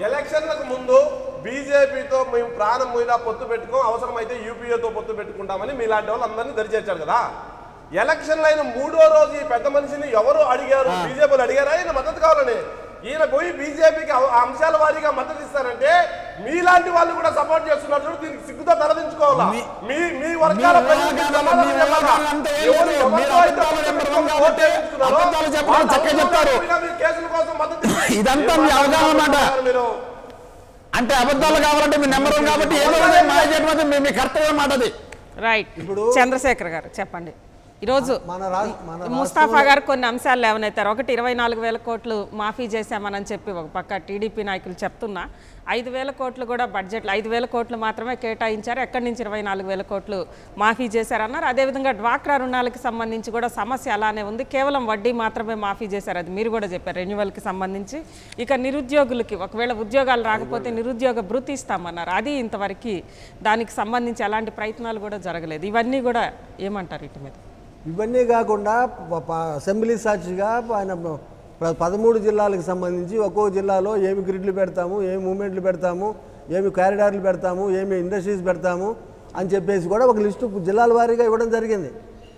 ఎలక్షన్లకు ముందు బీజేపీతో మేము ప్రాణం పోయినా పొత్తు పెట్టుకోం, అవసరమైతే యూపీఏతో పొత్తు పెట్టుకుంటామని మీలాంటి వాళ్ళు అందరినీ దరిచేర్చారు కదా. ఎలక్షన్లు అయిన 3వ రోజు ఈ పెద్ద మనిషిని ఎవరు అడిగారు? బీజేపీలు అడిగారా ఆయన మద్దతు కావాలని? ఈయన పోయి బీజేపీకి అంశాల వారీగా మద్దతు ఇస్తారంటే మీలాంటి వాళ్ళు కూడా సపోర్ట్ చేస్తున్నారు చూడు, దీనికి సిగ్గుతో తలదించుకోవాలా. మీ వర్గాల కేసుల కోసం మద్దతు ఇదంతా మీ అవగాహన మాట. అంటే అబద్ధాలు కావాలంటే మీ నెంబర్ వన్ కాబట్టి ఏదో మాయ చేయడం మీ కర్తవ్యం మాట అది. రైట్. ఇప్పుడు చంద్రశేఖర్ గారు చెప్పండి. ఈరోజు ముస్తాఫా గారు కొన్ని అంశాలు లేవనెత్తారు. ఒకటి 24,000 కోట్లు మాఫీ చేశామని చెప్పి ఒక పక్క టీడీపీ నాయకులు చెప్తున్నా 5,000 కోట్లు కూడా బడ్జెట్లో 5,000 కోట్లు మాత్రమే కేటాయించారు. ఎక్కడి నుంచి 24,000 కోట్లు మాఫీ చేశారన్నారు. అదేవిధంగా డ్వాక్రా రుణాలకు సంబంధించి కూడా సమస్య అలానే ఉంది. కేవలం వడ్డీ మాత్రమే మాఫీ చేశారు. అది మీరు కూడా చెప్పారు రెన్యువల్కి సంబంధించి. ఇక నిరుద్యోగులకి ఒకవేళ ఉద్యోగాలు రాకపోతే నిరుద్యోగ భృతి ఇస్తామన్నారు. అది ఇంతవరకు దానికి సంబంధించి ఎలాంటి ప్రయత్నాలు కూడా జరగలేదు. ఇవన్నీ కూడా ఏమంటారు వీటి మీద? ఇవన్నీ కాకుండా అసెంబ్లీ సాక్షిగా ఆయన 13 జిల్లాలకు సంబంధించి ఒక్కొక్క జిల్లాలో ఏమి గ్రిడ్లు పెడతాము, ఏమి మూమెంట్లు పెడతాము, ఏమి కారిడార్లు పెడతాము, ఏమి ఇండస్ట్రీస్ పెడతాము అని చెప్పేసి కూడా ఒక లిస్టు జిల్లాల వారీగా ఇవ్వడం జరిగింది.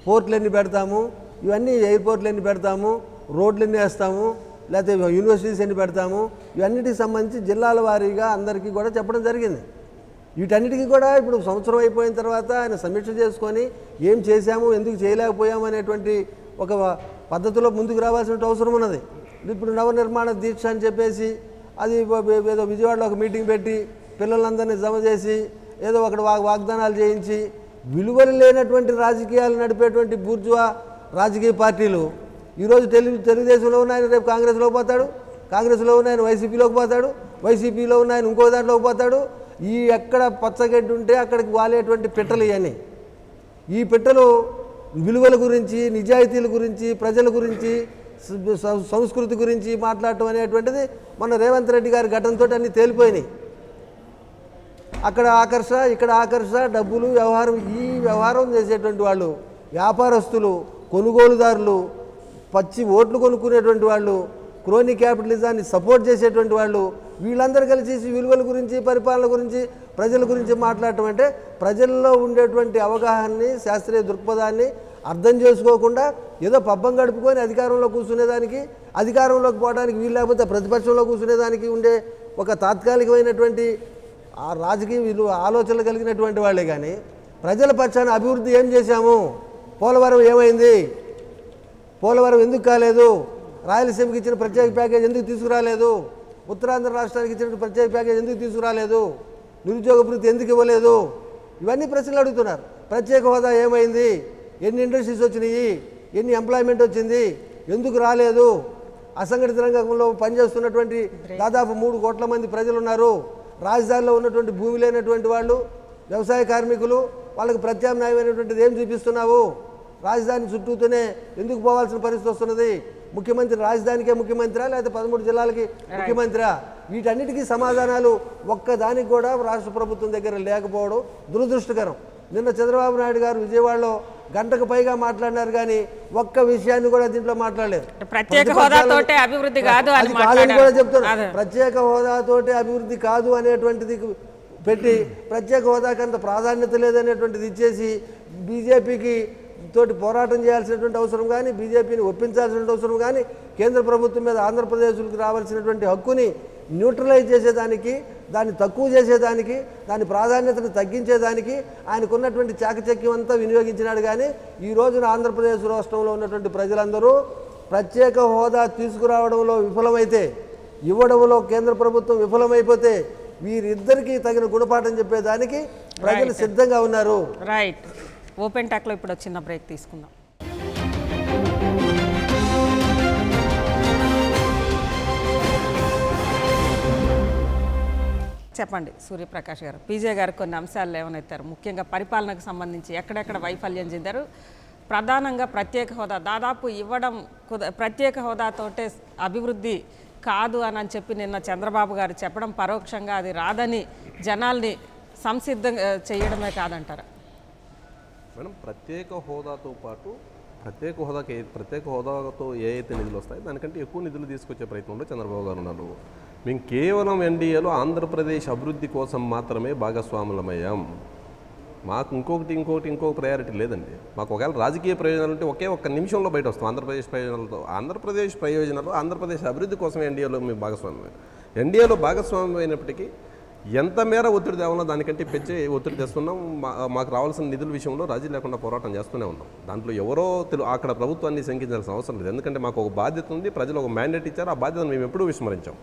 పోర్ట్లు ఎన్ని పెడతాము, ఇవన్నీ ఎయిర్పోర్ట్లు ఎన్ని పెడతాము, రోడ్లు ఎన్ని వేస్తాము, లేకపోతే యూనివర్సిటీస్ ఎన్ని పెడతాము, ఇవన్నిటికి సంబంధించి జిల్లాల వారీగా అందరికీ కూడా చెప్పడం జరిగింది. వీటన్నిటికీ కూడా ఇప్పుడు సంవత్సరం అయిపోయిన తర్వాత ఆయన సమీక్ష చేసుకొని ఏం చేశాము, ఎందుకు చేయలేకపోయాము అనేటువంటి ఒక పద్ధతిలో ముందుకు రావాల్సిన అవసరం ఉన్నది. ఇప్పుడు నవనిర్మాణ దీక్ష అని చెప్పేసి అది ఏదో విజయవాడలో ఒక మీటింగ్ పెట్టి పిల్లలందరినీ జమ చేసి ఏదో ఒకటి వాగ్దానాలు చేయించి విలువలు లేనటువంటి రాజకీయాలు నడిపేటువంటి బూర్జువా రాజకీయ పార్టీలు ఈరోజు తెలుగుదేశంలో ఉన్న ఆయన రేపు కాంగ్రెస్లోకి పోతాడు, కాంగ్రెస్లో ఉన్న ఆయన వైసీపీలోకి పోతాడు, వైసీపీలో ఉన్న ఆయన ఇంకో దాంట్లోకి పోతాడు. ఈ ఎక్కడ పచ్చగడ్డి ఉంటే అక్కడికి వాలేటువంటి పిట్టలు ఇవన్నీ. ఈ పిట్టలు విలువల గురించి, నిజాయితీల గురించి, ప్రజల గురించి, సంస్కృతి గురించి మాట్లాడటం అనేటువంటిది మన రేవంత్ రెడ్డి గారి ఘటనతో అన్నీ తేలిపోయినాయి. అక్కడ ఆకర్ష, ఇక్కడ ఆకర్ష, డబ్బులు వ్యవహారం, ఈ వ్యవహారం చేసేటువంటి వాళ్ళు వ్యాపారస్తులు, కొనుగోలుదారులు, పచ్చి ఓట్లు కొనుక్కునేటువంటి వాళ్ళు, క్రోనీ క్యాపిటలిజాన్ని సపోర్ట్ చేసేటువంటి వాళ్ళు, వీళ్ళందరూ కలిసి విలువల గురించి, పరిపాలన గురించి, ప్రజల గురించి మాట్లాడటం అంటే ప్రజల్లో ఉండేటువంటి అవగాహనని, శాస్త్రీయ దృక్పథాన్ని అర్థం చేసుకోకుండా ఏదో పబ్బం గడుపుకొని అధికారంలో కూర్చునేదానికి, అధికారంలోకి పోవడానికి వీలు లేకపోతే ప్రతిపక్షంలో కూర్చునేదానికి ఉండే ఒక తాత్కాలికమైనటువంటి ఆ రాజకీయ విలువ ఆలోచనలు కలిగినటువంటి వాళ్ళే. కానీ ప్రజల పక్షాన అభివృద్ధి ఏం చేశాము, పోలవరం ఏమైంది, పోలవరం ఎందుకు కాలేదు, రాయలసీమకి ఇచ్చిన ప్రత్యేక ప్యాకేజ్ ఎందుకు తీసుకురాలేదు, ఉత్తరాంధ్ర రాష్ట్రానికి ఇచ్చిన ప్రత్యేక ప్యాకేజ్ ఎందుకు తీసుకురాలేదు, నిరుద్యోగ భృతి ఎందుకు ఇవ్వలేదు, ఇవన్నీ ప్రశ్నలు అడుగుతున్నారు. ప్రత్యేక హోదా ఏమైంది, ఎన్ని ఇండస్ట్రీస్ వచ్చినాయి, ఎన్ని ఎంప్లాయ్మెంట్ వచ్చింది, ఎందుకు రాలేదు, అసంఘటిత రంగంలో పనిచేస్తున్నటువంటి దాదాపు 3 కోట్ల మంది ప్రజలు ఉన్నారు, రాజధానిలో ఉన్నటువంటి భూమి లేనటువంటి వాళ్ళు, వ్యవసాయ కార్మికులు, వాళ్ళకి ప్రత్యామ్నాయమైనటువంటిది ఏం చూపిస్తున్నావు, రాజధాని చుట్టూతోనే ఎందుకు పోవాల్సిన పరిస్థితి వస్తున్నది, ముఖ్యమంత్రి రాజధానికే ముఖ్యమంత్రి లేకపోతే 13 జిల్లాలకి ముఖ్యమంత్రి, వీటన్నిటికీ సమాధానాలు ఒక్కదానికి కూడా రాష్ట్ర ప్రభుత్వం దగ్గర లేకపోవడం దురదృష్టకరం. నిన్న చంద్రబాబు నాయుడు గారు విజయవాడలో గంటకు పైగా మాట్లాడినారు కానీ ఒక్క విషయాన్ని కూడా దీంట్లో మాట్లాడలేదు. ప్రత్యేక హోదాతోటే అభివృద్ధి కాదు అని కూడా చెప్తున్నారు. ప్రత్యేక హోదాతోటే అభివృద్ధి కాదు అనేటువంటిది పెట్టి ప్రత్యేక హోదాకి అంత ప్రాధాన్యత లేదనేటువంటిది ఇచ్చేసి బీజేపీకి తోటి పోరాటం చేయాల్సినటువంటి అవసరం కానీ, బీజేపీని ఒప్పించాల్సినటువంటి అవసరం కానీ, కేంద్ర ప్రభుత్వం మీద ఆంధ్రప్రదేశ్కి రావాల్సినటువంటి హక్కుని న్యూట్రలైజ్ చేసేదానికి, దాన్ని తక్కువ చేసేదానికి, దాని ప్రాధాన్యతను తగ్గించేదానికి ఆయనకున్నటువంటి చాకచక్యం అంతా వినియోగించినాడు. కానీ ఈ రోజున ఆంధ్రప్రదేశ్ రాష్ట్రంలో ఉన్నటువంటి ప్రజలందరూ ప్రత్యేక హోదా తీసుకురావడంలో విఫలమైతే, ఇవ్వడంలో కేంద్ర ప్రభుత్వం విఫలమైపోతే వీరిద్దరికీ తగిన గుణపాఠం చెప్పేదానికి ప్రజలు సిద్ధంగా ఉన్నారు. రైట్. ఓపెన్ టాక్లో ఇప్పుడు చిన్న బ్రేక్ తీసుకుందాం. చెప్పండి సూర్యప్రకాష్ గారు, పీజే గారు కొన్ని అంశాలు లేవనెత్తారు. ముఖ్యంగా పరిపాలనకు సంబంధించి ఎక్కడెక్కడ వైఫల్యం చెందారు, ప్రధానంగా ప్రత్యేక హోదా దాదాపు ఇవ్వడం, ప్రత్యేక హోదాతోటే అభివృద్ధి కాదు అని చెప్పి నిన్న చంద్రబాబు గారు చెప్పడం పరోక్షంగా అది రాదని జనాల్ని సంసిద్ధం చేయడమే కాదంటారా? మేడం, ప్రత్యేక హోదాతో పాటు ప్రత్యేక హోదాతో ఏ అయితే నిధులు వస్తాయో దానికంటే ఎక్కువ నిధులు తీసుకొచ్చే ప్రయత్నంలో చంద్రబాబు గారు ఉన్నారు. మేము కేవలం ఎన్డీఏలో ఆంధ్రప్రదేశ్ అభివృద్ధి కోసం మాత్రమే భాగస్వాములమయ్యాం. మాకు ఇంకొక ప్రయారిటీ లేదండి. మాకు ఒకవేళ రాజకీయ ప్రయోజనాలు ఉంటే ఒక్క నిమిషంలో బయట వస్తాం. ఆంధ్రప్రదేశ్ ప్రయోజనాలు ఆంధ్రప్రదేశ్ అభివృద్ధి కోసం ఎన్డీఏలో మేము భాగస్వామ్యం. ఎన్డీఏలో భాగస్వామ్యం అయినప్పటికీ ఎంత మేర ఒత్తిడి తేవాలో దానికంటే పెంచే ఒత్తిడి తెస్తున్నాం. మాకు రావాల్సిన నిధుల విషయంలో రాజీ లేకుండా పోరాటం చేస్తూనే ఉన్నాం. దాంట్లో ఎవరో అక్కడ ప్రభుత్వాన్ని శంకించాల్సిన అవసరం లేదు. ఎందుకంటే మాకు ఒక బాధ్యత ఉంది, ప్రజలు ఒక మ్యాండేట్ ఇచ్చారు, ఆ బాధ్యతను మేము ఎప్పుడూ విస్మరించాం.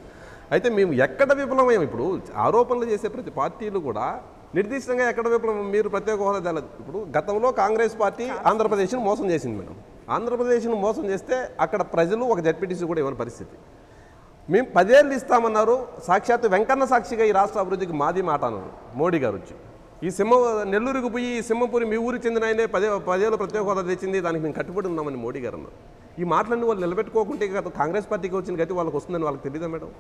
అయితే మేము ఎక్కడ విఫలమయ్యాం? ఇప్పుడు ఆరోపణలు చేసే ప్రతి పార్టీలు కూడా నిర్దిష్టంగా ఎక్కడ విఫలం, మీరు ప్రత్యేక హోదా తెలదు. ఇప్పుడు గతంలో కాంగ్రెస్ పార్టీ ఆంధ్రప్రదేశ్ను మోసం చేసింది మేడం. ఆంధ్రప్రదేశ్ను మోసం చేస్తే అక్కడ ప్రజలు ఒక జడ్పీటీసీ కూడా ఇవ్వని పరిస్థితి. మేము 10 ఏళ్ళు ఇస్తామన్నారు. సాక్షాత్తు వెంకన్న సాక్షిగా ఈ రాష్ట్ర అభివృద్ధికి మాది మాట అన్నారు మోడీ గారు వచ్చి. ఈ నెల్లూరుకు పోయి సింహపురి మీ ఊరికి చెందిన ఆయనే 10 ఏళ్ళు ప్రత్యేక హోదా తెచ్చింది, దానికి మేము కట్టుబడి ఉన్నామని మోడీ గారు అన్నారు. ఈ మాటలన్నీ వాళ్ళు నిలబెట్టుకోకుంటే కాంగ్రెస్ పార్టీకి వచ్చిన గతి వాళ్ళకి వస్తుందని వాళ్ళకి తెలియదా మేడం?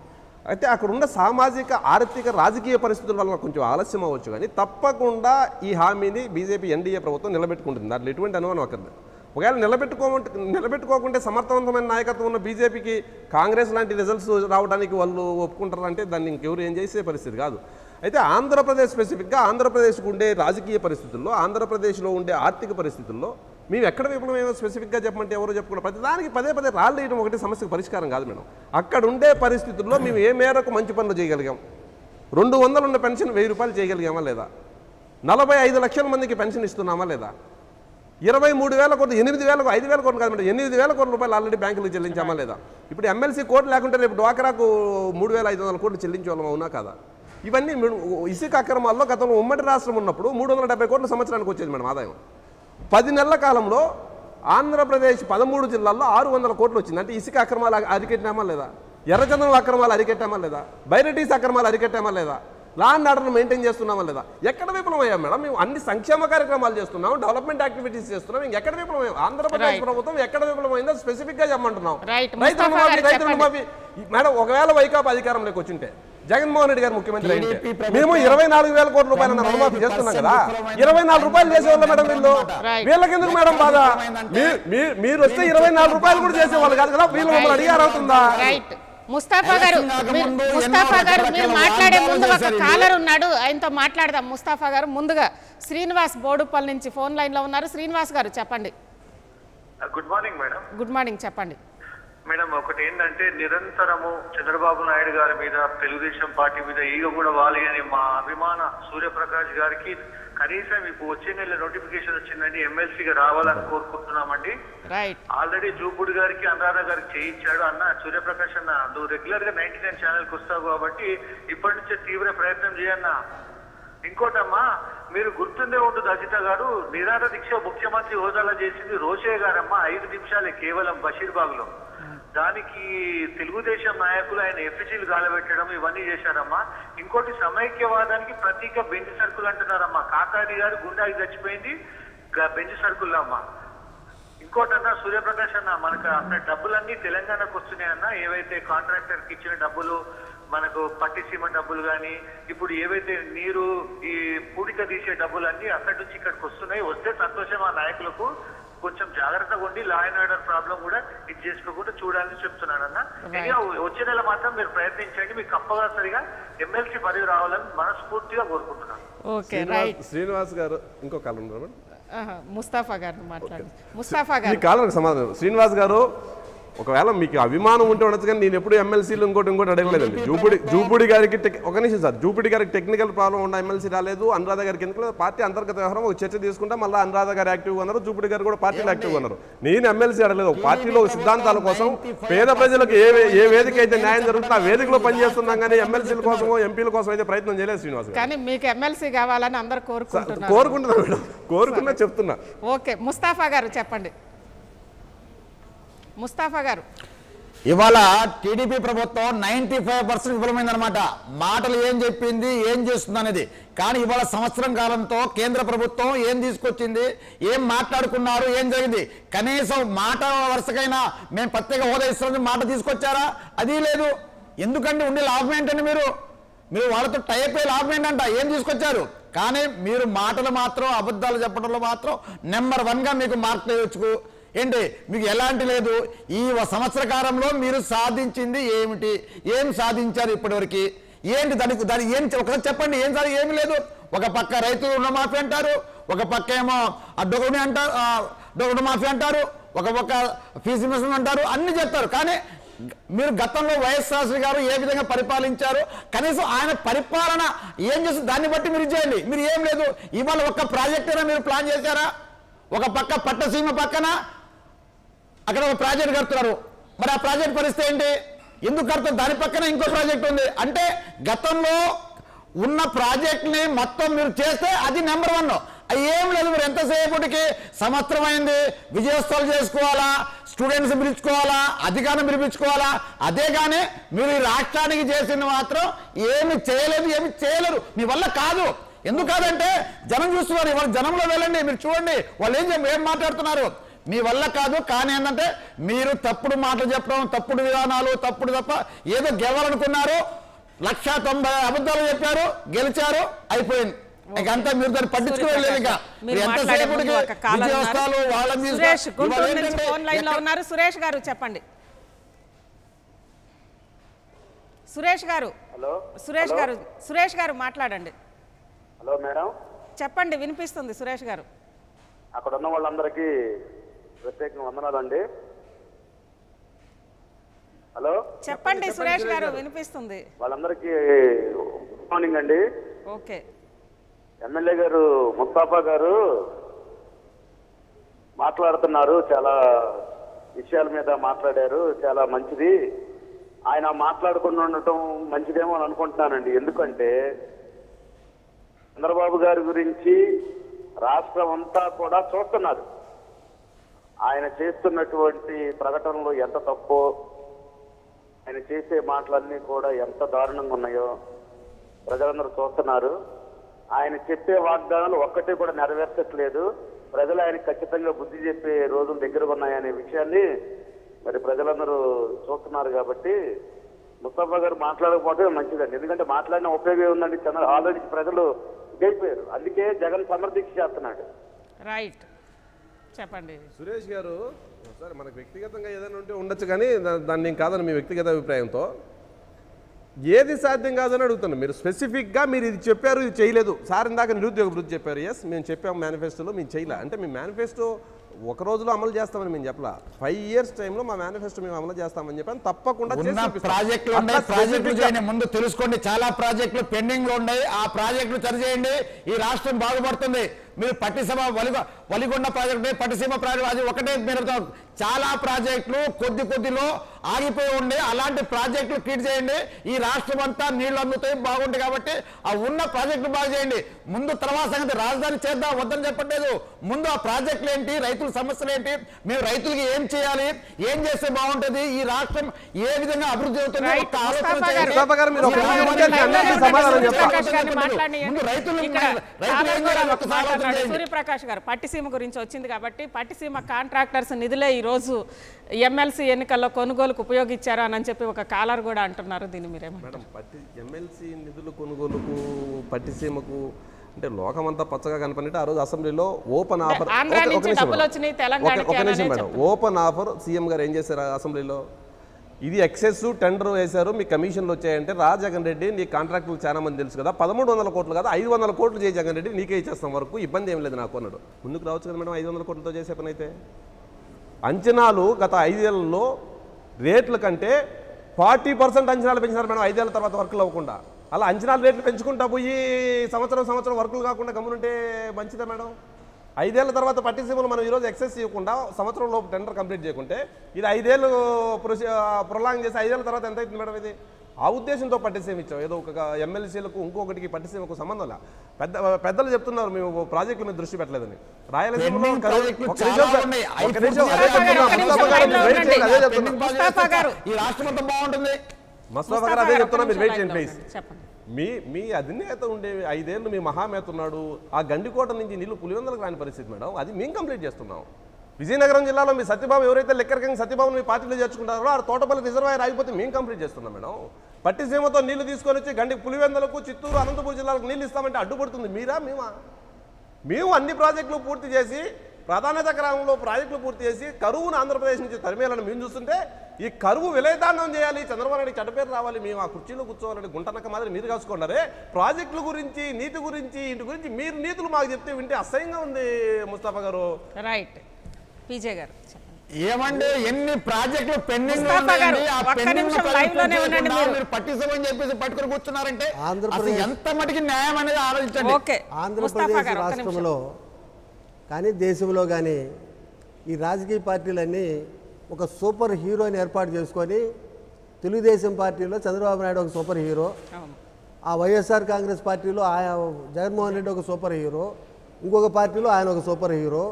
అయితే అక్కడ ఉన్న సామాజిక ఆర్థిక రాజకీయ పరిస్థితుల వల్ల కొంచెం ఆలస్యం అవ్వచ్చు, కానీ తప్పకుండా ఈ హామీని బీజేపీ ఎన్డీఏ ప్రభుత్వం నిలబెట్టుకుంటుంది. దాంట్లో ఎటువంటి అనుమానం అక్కర్లేదు. ఒకవేళ నిలబెట్టుకోకుంటే సమర్థవంతమైన నాయకత్వం ఉన్న బీజేపీకి కాంగ్రెస్ లాంటి రిజల్ట్స్ రావడానికి వాళ్ళు ఒప్పుకుంటారంటే దాన్ని ఇంకెవరు ఏం చేసే పరిస్థితి కాదు. అయితే ఆంధ్రప్రదేశ్ స్పెసిఫిక్గా ఆంధ్రప్రదేశ్కు ఉండే రాజకీయ పరిస్థితుల్లో, ఆంధ్రప్రదేశ్లో ఉండే ఆర్థిక పరిస్థితుల్లో మేము ఎక్కడ విఫలమేమో స్పెసిఫిక్గా చెప్పమంటే ఎవరో చెప్పుకున్నాం. ప్రతిదానికి పదే రాళ్ళు వేయడం ఒకటి సమస్యకు పరిష్కారం కాదు మేడం. అక్కడ ఉండే పరిస్థితుల్లో మేము ఏ మేరకు మంచి పనులు చేయగలిగాం? 200 ఉన్న పెన్షన్ 1000 రూపాయలు చేయగలిగామా లేదా? 45 లక్షల మందికి పెన్షన్ ఇస్తున్నామా లేదా? 23,000 కోట్లు, 8,000 5,000 కోట్లు కాదు మేడం, 8,000 కోట్ల రూపాయలు ఆల్రెడీ బ్యాంకులకు చెల్లించామా లేదా? ఇప్పుడు ఎమ్మెల్సీ కోర్టు లేకుంటే రేపు డ్వాక్రాకు 3,500 కోట్లు చెల్లించేవాళ్ళం అవునా కాదా? ఇవన్నీ ఇసుక అక్రమాల్లో గతంలో ఉమ్మడి రాష్ట్రం ఉన్నప్పుడు 370 కోట్ల సంవత్సరానికి వచ్చేది మేడం ఆదాయం. 10 నెలల కాలంలో ఆంధ్రప్రదేశ్ 13 జిల్లాల్లో 600 కోట్లు వచ్చింది. అంటే ఇసుక అక్రమాలు అరికెట్టామా లేదా? ఎర్రచందనం అక్రమాలు అరికెట్టామా లేదా? బైరటీస్ అక్రమాలు అరికెట్టామా లేదా? లా అండ్ ఆర్డర్ను మెయింటైన్ చేస్తున్నామా లేదా? ఎక్కడ విఫలమయ్యాం మేడం? మేము అన్ని సంక్షేమ కార్యక్రమాలు చేస్తున్నాం, డెవలప్మెంట్ యాక్టివిటీస్ చేస్తున్నాం, ఇంకెక్కడ విఫలమయ్యాం? ఆంధ్రప్రదేశ్ ప్రభుత్వం ఎక్కడ విఫలమైందో స్పెసిఫిక్ గా చెప్పమంటున్నాం. రైతు రుణమాఫీ మేడం, ఒకవేళ వైకాపా అధికారంలోకి వచ్చింటే, జగన్మోహన్ రెడ్డి గారు ముఖ్యమంత్రి అయితే మేము 24,000 కోట్ల రూపాయల రుణమాఫీ చేస్తున్నాం కదా, 24 రూపాయలు చేసేవాళ్ళు మేడం. వీళ్ళకి ఎందుకు మేడం బాధ? మీరు వస్తే 24 రూపాయలు కూడా చేసేవాళ్ళు కాదు కదా, వీళ్ళు మమ్మల్ని అడిగారు అవుతుందా? ముస్తాఫా గారు మీరు మాట్లాడే ముందు ఒక కాలర్ ఉన్నాడు, ఆయనతో మాట్లాడదాం. ముస్తాఫా గారు, ముందుగా శ్రీనివాస్ బోడుపల్లి నుంచి ఫోన్ లైన్ లో ఉన్నారు. శ్రీనివాస్ గారు చెప్పండి. Good morning madam. Good morning, చెప్పండి మేడం. ఒకటి ఏంటంటే, నిరంతరము చంద్రబాబు నాయుడు గారి మీద, తెలుగుదేశం పార్టీ మీద ఈగ కూడా వాలి అని మా అభిమాన సూర్యప్రకాష్ గారికి కనీసం ఇప్పుడు వచ్చే నెల నోటిఫికేషన్ వచ్చిందండి, ఎమ్మెల్సీగా రావాలని కోరుకుంటున్నామండి. ఆల్రెడీ జూపూడి గారికి, అనురాధ గారికి చేయించాడు. అన్న సూర్యప్రకాష్ అన్న, నువ్వు రెగ్యులర్ గా 99 ఛానల్కి వస్తావు కాబట్టి ఇప్పటి నుంచే తీవ్ర ప్రయత్నం చేయన్నా. ఇంకోటమ్మా, మీరు గుర్తుండే ఉంటుంది, అజిత గారు నిరాహార దీక్ష ముఖ్యమంత్రి హోదాలో చేసింది రోషయ్య గారమ్మా, 5 నిమిషాలే కేవలం బషీర్బాగ్ లో. దానికి తెలుగుదేశం నాయకులు ఆయన ఎఫ్జీలు గాలబెట్టడం ఇవన్నీ చేశారమ్మా. ఇంకోటి, సమైక్యవాదానికి ప్రతీక బెంచ్ సర్కుల్ అంటున్నారమ్మా. కాకాని గారు గుండాకి చచ్చిపోయింది బెంచ్ సర్కుల్ అమ్మా. ఇంకోటన్నా, సూర్యప్రకాష్ అన్న, మనకు అన్న డబ్బులన్నీ తెలంగాణకు వస్తున్నాయన్నా. ఏవైతే కాంట్రాక్టర్కి ఇచ్చిన డబ్బులు, మనకు పట్టిసీమ డబ్బులు కానీ, ఇప్పుడు ఏవైతే నీరు ఈ పూడిక తీసే డబ్బులన్నీ అక్కడి నుంచి ఇక్కడికి వస్తున్నాయి. వస్తే సంతోషం ఆ నాయకులకు. కొంచెం జాగ్రత్తగా ఉండి లా అండ్ ఆర్డర్ ప్రాబ్లం కూడా ఇది చేసుకోకుండా చూడాలని చెప్తున్నానన్న. వచ్చే నెల మాత్రం మీరు ప్రయత్నించండి, మీకు కంపల్సరిగా ఎమ్మెల్సీ పదవి రావాలని మనస్ఫూర్తిగా కోరుకుంటున్నాను. శ్రీనివాస్ గారు ఇంకో కాలం ఉన్నారు, ముస్తాఫా గారు మాట్లాడు. ముస్తాఫా గారు కాలం సమాధానం. శ్రీనివాస్ గారు, ఒకవేళ మీకు అభిమానం ఉంటే ఉండొచ్చు, కానీ నేను ఎప్పుడు ఎమ్మెల్సీలు ఇంకోటి అడగలేదండి. జూపూడి గారికి ఒక నిమిషం సార్, జూపూడి గారికి టెక్నికల్ ప్రాబ్లం ఉన్న ఎమ్మెల్సీ రాలేదు. అనురాధ గారికి ఎందుకు? పార్టీ అంతర్గత వ్యవహారం, ఒక చర్చ తీసుకుంటే మళ్ళీ అనురాధ గారు యాక్టివ్గా ఉన్నారు, జూపూడి గారు కూడా పార్టీలో యాక్టివ్గా ఉన్నారు. నేను ఎమ్మెల్సీ అడగలేదు. పార్టీలో సిద్ధాంతాల కోసం, పేద ప్రజలకు ఏ వేదిక అయితే న్యాయం జరుగుతుందో ఆ వేదికలో పనిచేస్తున్నాం, కానీ ఎమ్మెల్సీల కోసం, ఎంపీల కోసం అయితే ప్రయత్నం చేయలేదు శ్రీనివాస్ గారు. కానీ మీకు ఎమ్మెల్సీ కావాలని అందరూ కోరుకుంటున్నా మేడం, కోరుకున్నా చెప్తున్నా. ఓకే, ముస్తాఫా గారు చెప్పండి. ముస్తాఫా గారు, ఇవాళ టీడీపీ ప్రభుత్వం 95% విఫలమైందనమాట. మాటలు ఏం చెప్పింది, ఏం చేస్తుంది అనేది. కానీ ఇవాళ సంవత్సరం కాలంతో కేంద్ర ప్రభుత్వం ఏం తీసుకొచ్చింది, ఏం మాట్లాడుకున్నారు, ఏం జరిగింది? కనీసం మాట వరుసకైనా మేము ప్రత్యేక హోదా ఇస్తామని మాట తీసుకొచ్చారా? అది లేదు. ఎందుకంటే ఉండే లాభం ఏంటండి? మీరు వాళ్ళతో టైప్ అయ్యే లాభం ఏంటంట? ఏం తీసుకొచ్చారు? కానీ మీరు మాటలు మాత్రం, అబద్ధాలు చెప్పడంలో మాత్రం నెంబర్ 1గా మీకు మార్కులు వేయవచ్చు. ఏంటి మీకు ఎలాంటి లేదు. ఈ సంవత్సర కాలంలో మీరు సాధించింది ఏమిటి, ఏం సాధించారు ఇప్పటివరకు? ఏంటి దాని ఏం ఒకసారి చెప్పండి. ఏం సార్ ఏమి లేదు. ఒక పక్క రైతులు రుణమాఫీ అంటారు, ఒక పక్క ఏమో డొగమి అంటారు, రుణమాఫీ అంటారు, ఒక పక్క ఫీజు రియంబర్స్మెంట్ అంటారు, అన్ని చెప్తారు. కానీ మీరు గతంలో వైఎస్ శాస్త్రి గారు ఏ విధంగా పరిపాలించారు, కనీసం ఆయన పరిపాలన ఏం చేసి దాన్ని బట్టి మీరు చేయండి. మీరు ఏం లేదు. ఇవాళ ఒక్క ప్రాజెక్ట్ అయినా మీరు ప్లాన్ చేశారా? ఒక పక్క పట్టసీమ పక్కన అక్కడ ఒక ప్రాజెక్ట్ కడుతున్నారు. మరి ఆ ప్రాజెక్ట్ పరిస్థితి ఏంటి? ఎందుకు కడుతున్నారు? దాని పక్కన ఇంకో ప్రాజెక్ట్ ఉంది. అంటే గతంలో ఉన్న ప్రాజెక్ట్ని మొత్తం మీరు చేస్తే అది నెంబర్ 1. ఏం లేదు. మీరు ఎంతసేపటికి సంవత్సరం అయింది, విజయోత్సవాలు చేసుకోవాలా, స్టూడెంట్స్ పిలుచుకోవాలా, అధికారం పిలిపించుకోవాలా. అదే కానీ మీరు ఈ రాష్ట్రానికి చేసింది మాత్రం ఏమి చేయలేదు, ఏమి చేయలేరు. మీ వల్ల కాదు. ఎందుకు కాదంటే జనం చూస్తున్నారు. ఇవాళ జనంలో వెళ్ళండి, మీరు చూడండి వాళ్ళు ఏం మాట్లాడుతున్నారు. మీ వల్ల కాదు. కానీ ఏంటంటే మీరు తప్పుడు మాటలు చెప్పడం, తప్పుడు విధానాలు, తప్పుడు తప్ప ఏదో గెలవాలనుకున్నారు, 190 అబద్ధాలు చెప్పారు, గెలిచారు, అయిపోయింది. ఇక అంతా మీరు దాన్ని పట్టించుకోలేదు. ఇక ఎంతసేపటికి విజయోత్సవాలు వాళ్ళని ఉన్నారు. సురేష్ గారు చెప్పండి. సురేష్ గారు మాట్లాడండి. హలో మేడం, చెప్పండి, వినిపిస్తుంది సురేష్ గారు. అక్కడ ఉన్న వాళ్ళందరికీ ప్రత్యేకంగా వందనాలండి. హలో చెప్పండి సురేష్ గారు, వినిపిస్తుంది. వాళ్ళందరికీ గుడ్ మార్నింగ్ అండి. ఓకే. ఎమ్మెల్యే గారు ముస్తాఫా గారు మాట్లాడుతున్నారు, చాలా విషయాల మీద మాట్లాడారు, చాలా మంచిది. ఆయన మాట్లాడుకుని ఉండటం మంచిదేమో అని అనుకుంటున్నానండి. ఎందుకంటే చంద్రబాబు గారి గురించి రాష్ట్రం అంతా కూడా చూస్తున్నారు. ఆయన చేస్తున్నటువంటి ప్రకటనలు ఎంత తప్పో, ఆయన చేసే మాటలన్నీ కూడా ఎంత దారుణంగా ఉన్నాయో ప్రజలందరూ చూస్తున్నారు. ఆయన చెప్పే వాగ్దానాలు ఒక్కటి కూడా నెరవేర్చట్లేదు. ప్రజలు ఆయన ఖచ్చితంగా బుద్ధి చెప్పే రోజులు దగ్గరగా ఉన్నాయనే విషయాన్ని మరి ప్రజలందరూ చూస్తున్నారు. కాబట్టి ముస్తఫా గారు మాట్లాడకపోతే మంచిదండి. ఎందుకంటే మాట్లాడిన ఉపయోగం ఉందండి. ఆల్రెడీ ప్రజలు గెలిపోయారు. అందుకే జగన్ సమర్థించి చేస్తున్నాడు. రైట్, చెప్పండి సురేష్ గారు. సరే, మనకు వ్యక్తిగతంగా ఏదైనా ఉంటే ఉండొచ్చు, కానీ దాన్ని నేను కాదని మీ వ్యక్తిగత అభిప్రాయంతో ఏది సాధ్యం కాదని అడుగుతున్నాను. మీరు స్పెసిఫిక్గా మీరు ఇది చెప్పారు, ఇది చేయలేదు. సార్ ఇందాక నిరుద్యోగ వృద్ధి చెప్పారు. ఎస్, మేము చెప్పాము మేనిఫెస్టోలో, మేము చేయలే. అంటే మీ మేనిఫెస్టో ఒక రోజులో అమలు చేస్తామని మేము చెప్పలా. 5 years టైంలో మా మేనిఫెస్టో మేము అమలు చేస్తామని చెప్పాను. తప్పకుండా ప్రాజెక్టులు ముందు తెలుసుకోండి. చాలా ప్రాజెక్టులు పెండింగ్ లో ఉన్నాయి. ఆ ప్రాజెక్టులు సరిచేయండి. ఈ రాష్ట్రం బాగుపడుతుంది. మీరు పట్టిసీమ వలిగొండ ప్రాజెక్టు, పట్టిసీమ ప్రాజెక్టు, అది ఒకటే మీరు చాలా ప్రాజెక్టులు కొద్దిలో ఆగిపోయి ఉండే అలాంటి ప్రాజెక్టులు క్రియేట్ చేయండి. ఈ రాష్ట్రం అంతా నీళ్లు అందుతాయి, బాగుంటాయి. కాబట్టి ఆ ఉన్న ప్రాజెక్టులు బాగు చేయండి. ముందు తర్వాత సంగతి రాజధాని చేద్దాం వద్దని చెప్పట్లేదు. ముందు ఆ ప్రాజెక్టులు ఏంటి, రైతుల సమస్యలు ఏంటి, మేము రైతులకి ఏం చేయాలి, ఏం చేస్తే బాగుంటుంది, ఈ రాష్ట్రం ఏ విధంగా అభివృద్ధి అవుతుంది, సూర్యప్రకాష్ గారు. పట్టిసీమ గురించి వచ్చింది కాబట్టి పట్టిసీమ కాంట్రాక్టర్స్ నిధులే ఈరోజు ఎమ్మెల్సీ ఎన్నికల్లో కొనుగోలుకు ఉపయోగించారు అని చెప్పి ఒక కాలర్ కూడా అంటున్నారు. దీన్ని మీరేమంటారు? ఎమ్మెల్సీ నిధులు కొనుగోలుకు పట్టిసీమకు అంటే లోకమంతా పచ్చగా కనపడినట్టు ఆ రోజు అసెంబ్లీలో ఓపెన్ ఆఫర్, ఒక నిమిషం మేడం, ఓపెన్ ఆఫర్ సీఎం గారు ఏం చేశారు అసెంబ్లీలో? ఇది ఎక్సెస్ టెండర్ వేశారు, మీ కమిషన్లు వచ్చాయంటే జగన్ రెడ్డి నీ కాంట్రాక్టులు చాలా మంది తెలుసు కదా, 1300 కోట్లు కదా, 500 కోట్లు చేయి జగన్ రెడ్డి, నీకే ఇచ్చేస్తాం వరకు ఇబ్బంది ఏం లేదు నాకు అన్నాడు. ముందుకు రావచ్చు కదా మేడం 500 కోట్లతో చేసే పని అయితే. అంచనాలు గత 5 ఏళ్లలో రేట్ల కంటే 40% అంచనాలు పెంచినారు మేడం 5 ఏళ్ల తర్వాత వర్కులు అవ్వకుండా. అలా అంచనాలు రేట్లు పెంచుకుంటా పోయి సంవత్సరం వర్కులు కాకుండా గమనుంటే మంచిదా మేడం? 5 ఏళ్ల తర్వాత పట్టిసీమలు మనం ఈరోజు ఎక్సెస్ చేయకుండా సంవత్సరంలో టెండర్ కంప్లీట్ చేయకుంటే ఇది 5 ఏళ్ళు ప్రొలాంగ్ చేసి 5 ఏళ్ల తర్వాత ఎంత అవుతుంది మేడం? ఇది ఆ ఉద్దేశంతో పట్టిసీమ ఇచ్చాం. ఏదో ఒక ఎమ్మెల్సీలకు ఇంకొకటికి పట్టిసీమకు సంబంధం లే. పెద్దలు చెప్తున్నారు మేము ప్రాజెక్టుల మీద దృష్టి పెట్టలేదని. రాయలసీమలో ముస్తఫా గారు అదే చెప్తున్నా, మీరు వెయిట్ చేయండి ప్లీజ్. మీ అధినేత ఉండే 5 ఏళ్ళు మీ మహామేత ఉన్నాడు. ఆ గండికోట నుంచి నీళ్లు పులివెందులకు రాని పరిస్థితి మేడం, అది మేము కంప్లీట్ చేస్తున్నాం. విజయనగరం జిల్లాలో మీ సత్యబాబు ఎవరైతే లెక్కరకంగా సత్యబాబుని మీ పార్టీలో చేర్చుకుంటారో ఆ తోటపల్లి రిజర్వాయర్ ఆగిపోతే మేము కంప్లీట్ చేస్తున్నాం మేడం. పట్టిసీమతో నీళ్లు తీసుకొని వచ్చి గండి పులివెందులకు, చిత్తూరు, అనంతపురం జిల్లాలకు నీళ్ళు ఇస్తామంటే అడ్డుపడుతుంది మీరా మేమా? మేము అన్ని ప్రాజెక్టులు పూర్తి చేసి ప్రాధాన్యత క్రమంలో ప్రాజెక్టులు పూర్తి చేసి కరువును ఆంధ్రప్రదేశ్ నుంచి తరిమేయాలని మేము చూస్తుంటే ఈ కరువు విలయదానం చేయాలి, చంద్రబాబు నాయుడు చెడ్డ పేరు రావాలి, మేము ఆ కుర్చీలో కూర్చోవాలని గుంటనక్క మాదిరి మీరు కాసుకున్నారే. ప్రాజెక్టుల గురించి, నీతి గురించి, ఇంటి గురించి మీరు నీతులు మాకు చెప్తే వింటే అసహ్యంగా ఉంది ముస్తఫా గారు. రైట్, పీజే గారు ఏమంటే ఎన్ని ప్రాజెక్టులు పెండింగ్ పట్టిస్తామని చెప్పేసి పట్టుకుని కూర్చున్నారంటే ఎంత మటుకి న్యాయం అనేది ఆలోచించండి. ఆంధ్రప్రదేశ్ రాష్ట్రంలో కానీ దేశంలో కానీ ఈ రాజకీయ పార్టీలన్నీ ఒక సూపర్ హీరోని ఏర్పాటు చేసుకొని, తెలుగుదేశం పార్టీలో చంద్రబాబు నాయుడు ఒక సూపర్ హీరో, ఆ వైఎస్ఆర్ కాంగ్రెస్ పార్టీలో జగన్మోహన్ రెడ్డి ఒక సూపర్ హీరో, ఇంకొక పార్టీలో ఆయన ఒక సూపర్ హీరో.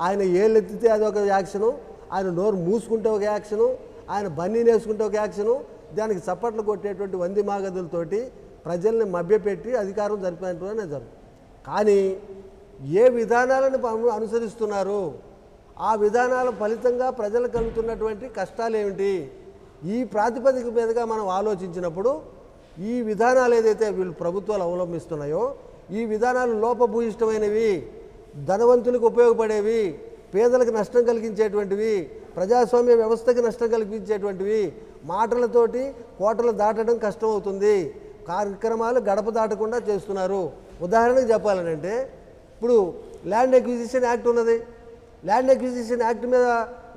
ఆయన ఏళ్ళెత్తితే అది ఒక యాక్షను, ఆయన నోరు మూసుకుంటే ఒక యాక్షను, ఆయన బన్నీని వేసుకుంటే ఒక యాక్షను, దానికి చప్పట్లు కొట్టేటువంటి వంది మాగదులతోటి ప్రజల్ని మభ్యపెట్టి అధికారం జరిపినట్టుగానే జరుగుతుంది. కానీ ఏ విధానాలను అనుసరిస్తున్నారు, ఆ విధానాల ఫలితంగా ప్రజలకు కలుగుతున్నటువంటి కష్టాలు ఏమిటి, ఈ ప్రాతిపదిక మీదుగా మనం ఆలోచించినప్పుడు ఈ విధానాలు ఏదైతే వీళ్ళు ప్రభుత్వాలు అవలంబిస్తున్నాయో ఈ విధానాలు లోపభూయిష్టమైనవి, ధనవంతులకు ఉపయోగపడేవి, పేదలకు నష్టం కలిగించేటువంటివి, ప్రజాస్వామ్య వ్యవస్థకి నష్టం కలిగించేటువంటివి, మాటలతోటి కోటలు దాటడం కష్టం అవుతుంది, కార్యక్రమాలు గడప దాటకుండా చేస్తున్నారు. ఉదాహరణకు చెప్పాలనంటే ఇప్పుడు ల్యాండ్ అక్విజిషన్ యాక్ట్ ఉన్నది. ల్యాండ్ అక్విజిషన్ యాక్ట్ మీద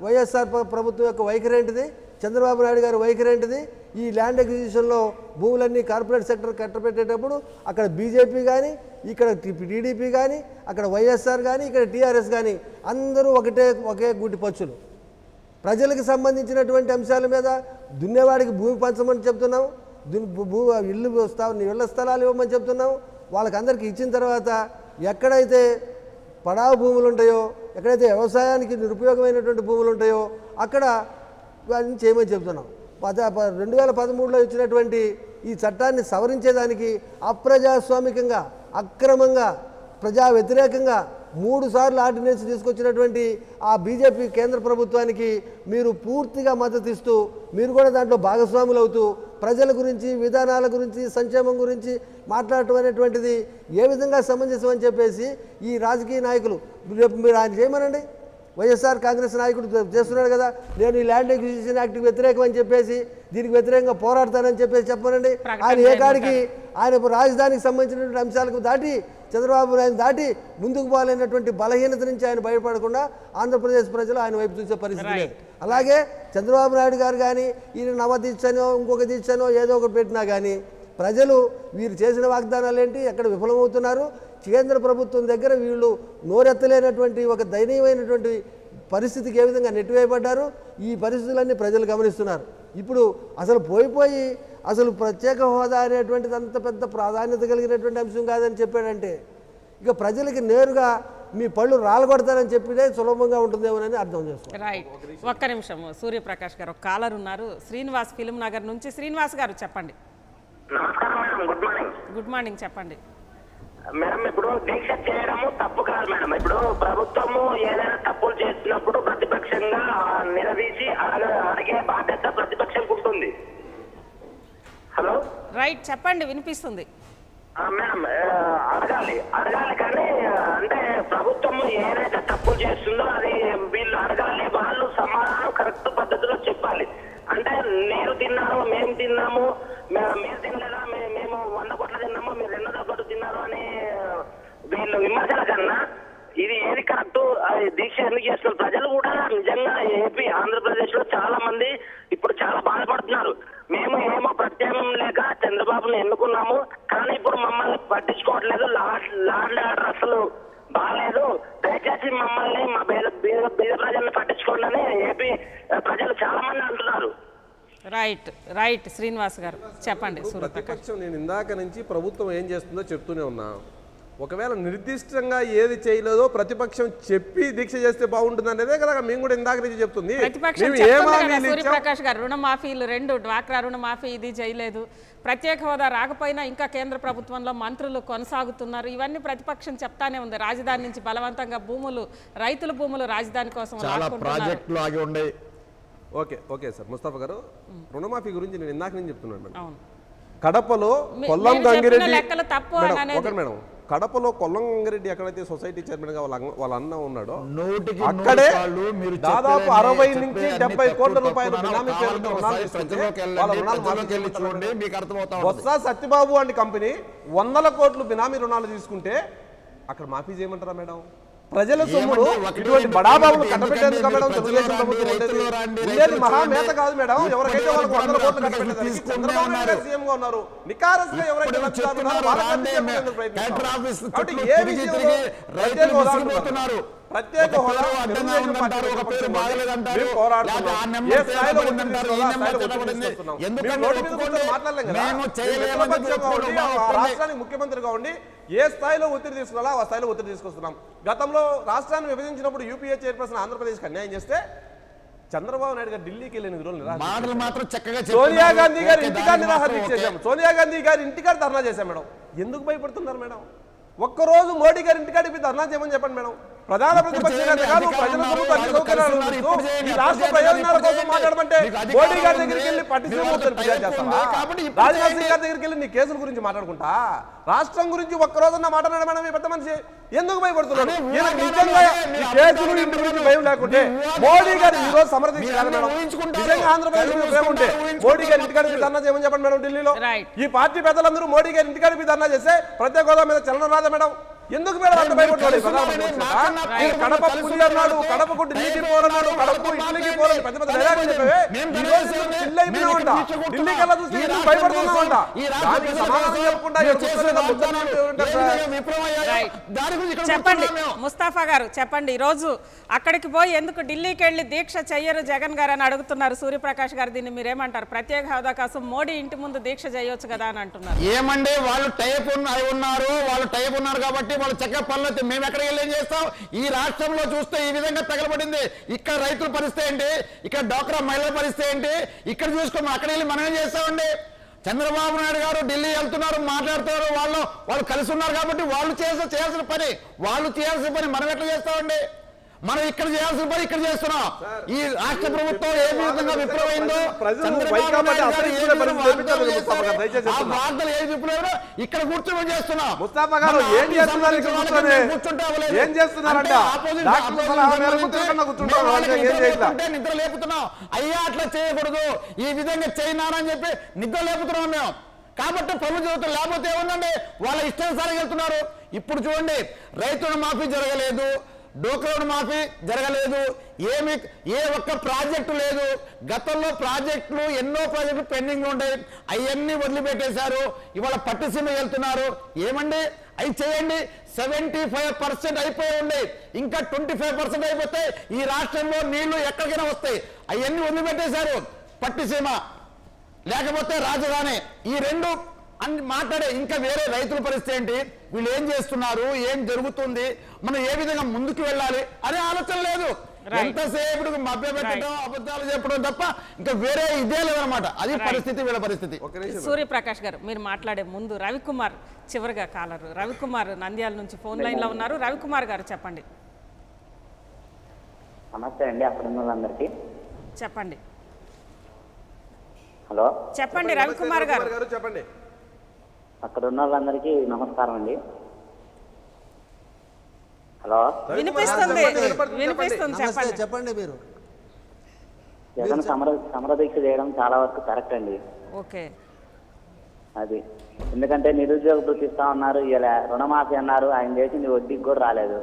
వైఎస్ఆర్ ప్రభుత్వం యొక్క వైఖరి ఏంటిది, చంద్రబాబు నాయుడు గారి వైఖరి ఏంటిది? ఈ ల్యాండ్ అక్విజిషన్లో భూములన్నీ కార్పొరేట్ సెక్టర్ కట్టబెట్టేటప్పుడు అక్కడ బీజేపీ కానీ, ఇక్కడ టీడీపీ కానీ, అక్కడ వైఎస్ఆర్ కానీ, ఇక్కడ టీఆర్ఎస్ కానీ అందరూ ఒకే గుడ్డి పచ్చులు. ప్రజలకు సంబంధించినటువంటి అంశాల మీద దున్నేవాడికి భూమి పంచమని చెప్తున్నాం, ఇళ్ల స్థలాలు ఇవ్వమని చెప్తున్నాం. వాళ్ళకందరికీ ఇచ్చిన తర్వాత ఎక్కడైతే పడావు భూములు ఉంటాయో, ఎక్కడైతే వ్యవసాయానికి నిరుపయోగమైనటువంటి భూములు ఉంటాయో అక్కడ వాటిని చేయమని చెప్తున్నాం. 2013లో ఇచ్చినటువంటి ఈ చట్టాన్ని సవరించేదానికి అప్రజాస్వామికంగా, అక్రమంగా, ప్రజా వ్యతిరేకంగా 3 సార్లు ఆర్డినెన్స్ తీసుకొచ్చినటువంటి ఆ బీజేపీ కేంద్ర ప్రభుత్వానికి మీరు పూర్తిగా మద్దతు ఇస్తూ మీరు కూడా దాంట్లో భాగస్వాములు అవుతూ ప్రజల గురించి, విధానాల గురించి, సంక్షేమం గురించి మాట్లాడటం అనేటువంటిది ఏ విధంగా సమంజసం అని చెప్పేసి ఈ రాజకీయ నాయకులు రేపు మీరు ఆయన చేయమనండి. వైఎస్ఆర్ కాంగ్రెస్ నాయకుడు చేస్తున్నాడు కదా, నేను ఈ ల్యాండ్ అక్విజిషన్ యాక్ట్కి వ్యతిరేకం అని చెప్పేసి దీనికి వ్యతిరేకంగా పోరాడతానని చెప్పేసి చెప్పనండి. ఆయన ఏ కాడికి ఆయన రాజధానికి సంబంధించినటువంటి అంశాలకు దాటి చంద్రబాబు నాయుడు దాటి ముందుకు పోవాలనేటువంటి బలహీనత నుంచి ఆయన బయటపడకుండా ఆంధ్రప్రదేశ్ ప్రజలు ఆయన వైపు చూసే పరిస్థితి లేదు. అలాగే చంద్రబాబు నాయుడు గారు కానీ ఈయన నవదీక్షనో ఇంకొక దీక్షనో ఏదో ఒకటి పెట్టినా కానీ ప్రజలు వీరు చేసిన వాగ్దానాలు ఏంటి, ఎక్కడ విఫలమవుతున్నారు, కేంద్ర ప్రభుత్వం దగ్గర వీళ్ళు నోరెత్తలేనటువంటి ఒక దయనీయమైనటువంటి పరిస్థితికి ఏ విధంగా నెట్టివేయబడ్డారు, ఈ పరిస్థితులన్నీ ప్రజలు గమనిస్తున్నారు. ఇప్పుడు అసలు పోయి అసలు ప్రత్యేక హోదా అనేటువంటిది అంత పెద్ద ప్రాధాన్యత కలిగినటువంటి అంశం కాదని చెప్పాడంటే ఇక ప్రజలకి నేరుగా మీ పళ్ళు రాలగొడతారని చెప్పితే సులభంగా ఉంటుందేమోనని అర్థం చేసుకోండి. రైట్, ఒక్క నిమిషం. సూర్యప్రకాష్ గారు ఒక కాలర్ ఉన్నారు, శ్రీనివాస్ ఫిలిం నగర్ నుంచి. శ్రీనివాస్ గారు చెప్పండి. నమస్కారం madam, good morning. Good morning, చెప్పండి మేడం. ఇప్పుడు దీక్ష చేయడము తప్పు కాదు మేడం. ఇప్పుడు ప్రభుత్వము ఏదైనా తప్పులు చేస్తున్నప్పుడు ప్రతిపక్షంగా నిలదీసి అడిగే బాధ్యత ప్రతిపక్షం ఉంటుంది. హలో, రైట్, చెప్పండి, వినిపిస్తుంది. మేడం, అడగాలి కానీ అంటే ప్రభుత్వం ఏదైతే తప్పులు చేస్తుందో అది వీళ్ళు అడగాలి, వాళ్ళు సమాధానం కరెక్ట్ పద్ధతిలో చెప్పాలి. అంటే నేను తిన్నాను, మేము తిన్నాము, మీరు తినలేదా, మేము 100 కోట్లు తిన్నాము, మీరు 200 కోట్లు తిన్నారు అని వీళ్ళు విమర్శల కన్నా ఇది ఏది కరెక్ట్, దీక్ష ఎందుకు చేస్తున్నారు? ప్రజలు కూడా నిజంగా ఏపీ ఆంధ్రప్రదేశ్ లో చాలా మంది ఇప్పుడు చాలా బాధపడుతున్నారు. మేము ఏమో ప్రత్యామ్నాయం లేక చంద్రబాబును ఎన్నుకున్నాము, కానీ ఇప్పుడు మమ్మల్ని పట్టించుకోవట్లేదు, లాండ్ ఆర్డర్ అసలు బాగాలేదు, దయచేసి మమ్మల్ని మా బీద ప్రజల్ని పట్టించుకోండి అని ఏపీ ప్రజలు చాలా మంది అంటున్నారు. రైట్ శ్రీనివాస్ గారు చెప్పండి. ప్రతిపక్షం నేను ఇందాక నుంచి ప్రభుత్వం ఏం చేస్తుందో చెప్తూనే ఉన్నా. ఒకవేళ నిర్దిష్టంగా ఏది చేయలేదో ప్రతిపక్షం చెప్పి దీక్ష చేస్తే బాగుంటుంది అనేదే కదా మేము కూడా ఇందాక నుంచి చెప్తుంది. సూర్యప్రకాష్ గారు రుణమాఫీలు 2 డ్వాక్రా రుణమాఫీ ఇది చేయలేదు, ప్రత్యేక హోదా రాకపోయినా ఇంకా కేంద్ర ప్రభుత్వంలో మంత్రులు కొనసాగుతున్నారు, ఇవన్నీ ప్రతిపక్షం చెప్తానే ఉంది. రాజధాని నుంచి బలవంతంగా రైతుల భూములు రాజధాని కోసం ఓకే సార్ ముస్తఫా గారు, రుణమాఫీ గురించి నేను ఇందాక నుంచి చెప్తున్నాను మేడం. కడపలో కొల్లం గంగిరెడ్డి కడపలో కొల్లంగారెడ్డి ఎక్కడైతే సొసైటీ చైర్మన్గా వాళ్ళ అన్న ఉన్నాడో నూటికి అక్కడే నూరు పాళ్ళు మీరు దాదాపు చెప్పేవన్నీ 60 నుంచి 70 కోట్ల రూపాయలు బినామీ పేరుతో రుణాలు తీసుకుంటే ప్రజల్లోకి వాళ్ళ వెళ్ళండి, రుణాలు ప్రజల్లోకి వెళ్ళి చూడండి, మీకు అర్థమవుతా ఉంటుంది. బొత్స సత్యబాబు అండ్ కంపెనీ 100 కోట్లు బినామీ రుణాలు తీసుకుంటే అక్కడ మాఫీ చేయమంటారా మేడం? ప్రజల సొమ్మును ఇటువంటి బడాబాబులు కట్టబెట్టేందుకు మేడం తెలుగుదేశం ప్రభుత్వం ఉండేది మహామేత కాదు మేడం. ఎవరికైతే వాళ్ళకు 100 కోట్లు కట్టబెట్టేదానికి చంద్రబాబు నాయుడు గారు సీఎం గా ఉన్నారు. నికారస్గా ఎవరైతే లబ్ధిదారులు వాళ్ళకి ప్రత్యేక విషయంలో ప్రత్యేక హోదా తెలుగుదేశం పార్టీ ఏ స్థాయిలో రాష్ట్రానికి ముఖ్యమంత్రిగా ఉండి ఏ స్థాయిలో ఒత్తిడి తీసుకురాలో ఆ స్థాయిలో ఒత్తిడి తీసుకొస్తున్నాం. గతంలో రాష్ట్రాన్ని విభజించినప్పుడు యూపీఏ చైర్పర్సన్ ఆంధ్రప్రదేశ్కి అన్యాయం చేస్తే చంద్రబాబు నాయుడు గారు ఢిల్లీకి వెళ్ళిన మాటలు మాత్రం చక్కగా సోనియా గాంధీ గారి ఇంటికాడ నిరాహార దీక్ష చేశాం. సోనియా గాంధీ గారి ఇంటికాడ ధర్నా చేశాం మేడం. ఎందుకు భయపడుతున్నారు మేడం? ఒక్కరోజు మోడీ గారి ఇంటికాడికి ధర్నా చేయమని చెప్పండి మేడం. ప్రధాన ప్రతిపక్ష నేత కాదు, ప్రజల ప్రభుత్వం అన్ని సౌకర్యాలు ఈ రాష్ట్ర ప్రయోజనాల కోసం మాట్లాడమంటే మోడీ గారి దగ్గరికి వెళ్ళి పట్టించుకోవద్దని ఫిర్యాదు చేస్తావా? రాజ్నాథ్ సింగ్ గారి దగ్గరికి వెళ్ళి నీ కేసుల గురించి మాట్లాడుకుంటా రాష్ట్రం గురించి ఒక్కరోజున్నా మాట్లాడాడు మేడం ఈ పెద్ద మనిషి. ఎందుకు భయపడుతున్నాడు? నిజంగా కేసులు ఇంటి గురించి భయం లేకుంటే మోడీ గారు ఈ రోజు సమర్థించారు మేడం. నిజంగా ఆంధ్రప్రదేశ్ మీద భయం ఉంటే మోడీ గారి ఇంటికాడికి ధర్నా చేయమని చెప్పండి మేడం. ఢిల్లీలో ఈ పార్టీ పెద్దలందరూ మోడీ గారి ఇంటికాడికి ధర్నా చేస్తే ప్రత్యేక హోదా మీద చలనం రాదా మేడం? ఎందుకు మేడం అంత భయపడ్డాడు? కడప పులి అన్నాడు, కడపకు ఢిల్లీకి పోరన్నాడు, కడపకు ఇడ్లీకి పోరని పెద్ద పెద్ద డైలాగులు చెప్పేవే ఈ రోజు ఢిల్లీ అయిపోయినామంట. ఢిల్లీకి వెళ్ళా చూస్తే ఎందుకు భయపడుతున్నామంట? దానికి సమాధానం చెప్పకుండా చెప్పండి ముస్తాఫా గారు, చెప్పండి. ఈరోజు అక్కడికి పోయి ఎందుకు ఢిల్లీకి వెళ్ళి దీక్ష చెయ్యరు జగన్ గారు అని అడుగుతున్నారు సూర్యప్రకాష్ గారు. దీన్ని మీరేమంటారు? ప్రత్యేక హోదా కోసం మోడీ ఇంటి ముందు దీక్ష చేయొచ్చు కదా అని అంటున్నారు. ఏమండి వాళ్ళు టైప్ ఉన్నారు, వాళ్ళు టైప్ ఉన్నారు కాబట్టి వాళ్ళు చక్కగా పనులు మేము ఎక్కడికి వెళ్ళి ఏం చేస్తాం? ఈ రాష్ట్రంలో చూస్తే ఈ విధంగా తగలబడింది. ఇక్కడ రైతుల పరిస్థితి ఏంటి? ఇక్కడ డ్వాక్రా మహిళల పరిస్థితి ఏంటి? ఇక్కడ చూసుకోమని అక్కడ వెళ్ళి మనం ఏం చేస్తామండి? చంద్రబాబు నాయుడు గారు ఢిల్లీ వెళ్తున్నారు, మాట్లాడుతున్నారు, వాళ్ళు కలిసి ఉన్నారు కాబట్టి వాళ్ళు చేయాల్సిన పని మనం ఎట్లా చేస్తామండి? మనం ఇక్కడ చేయాల్సిన పని ఇక్కడ చేస్తున్నాం. ఈ రాష్ట్ర ప్రభుత్వం ఏ విధంగా విఫలమైందో ఇక్కడ కూర్చొని చేస్తున్నాం. ముస్తాఫా గారు ఏం చేస్తున్నారు? ఏం చేస్తున్నారంటే నిద్ర లేపుతున్నాం. అయ్యా అట్లా చేయకూడదు, ఈ విధంగా చేయనారని చెప్పి నిద్ర లేపుతున్నాం మేము. కాబట్టి పనులు చదువుతారు. లేకపోతే ఏముందండి, వాళ్ళ ఇష్టానుసారం వెళ్తున్నారు. ఇప్పుడు చూడండి, రైతుల మాఫీ జరగలేదు, డోక్రా మాఫీ జరగలేదు, ఏ ఒక్క ప్రాజెక్టు లేదు. గతంలో ప్రాజెక్టులు ఎన్నో ప్రాజెక్టులు పెండింగ్ ఉంటాయి, అవన్నీ వదిలిపెట్టేశారు. ఇవాళ పట్టిసీమ వెళ్తున్నారు. ఏమండి అవి చేయండి. 75% అయిపోయి ఉండే, ఇంకా 25% అయిపోతే ఈ రాష్ట్రంలో నీళ్లు ఎక్కడికైనా వస్తాయి. అవన్నీ వదిలిపెట్టేశారు. పట్టిసీమ లేకపోతే రాజధాని, ఈ రెండు అని మాట్లాడే. ఇంకా వేరే రైతుల పరిస్థితి ఏంటి? వీళ్ళు ఏం చేస్తున్నారు? ఏం జరుగుతుంది? మనం ఏ విధంగా ముందుకు వెళ్ళాలి అనే ఆలోచన లేదు. ఎంతసేపు మభ్యపెట్టడం, అబద్ధాలు చెప్పడం తప్ప ఇంకా వేరే ఇదే లేదనమాట. అది పరిస్థితి, వీళ్ళ పరిస్థితి. సూర్యప్రకాష్ గారు, మీరు మాట్లాడే ముందు రవికుమార్ చివరిగా కాలరు. రవికుమార్ నంద్యాల నుంచి ఫోన్ లైన్ లో ఉన్నారు. రవికుమార్ గారు చెప్పండి. నమస్తే అండి అక్కడ ఉన్న వాళ్ళందరికీ. చెప్పండి. హలో చెప్పండి రవికుమార్ గారు. చెప్పండి. అక్కడ ఉన్న వాళ్ళందరికీ నమస్కారం అండి. హలో వినిపిస్తుంది. చెప్పండి. మీరు జగన్ సమరదీక్ష చేయడం చాలా వరకు కరెక్ట్ అండి. ఓకే, అది ఎందుకంటే నిరుద్యోగ వృత్తి ఇస్తా ఉన్నారు, ఇలా రుణమాఫీ అన్నారు, ఆయన చేసింది వడ్డీకి కూడా రాలేదు.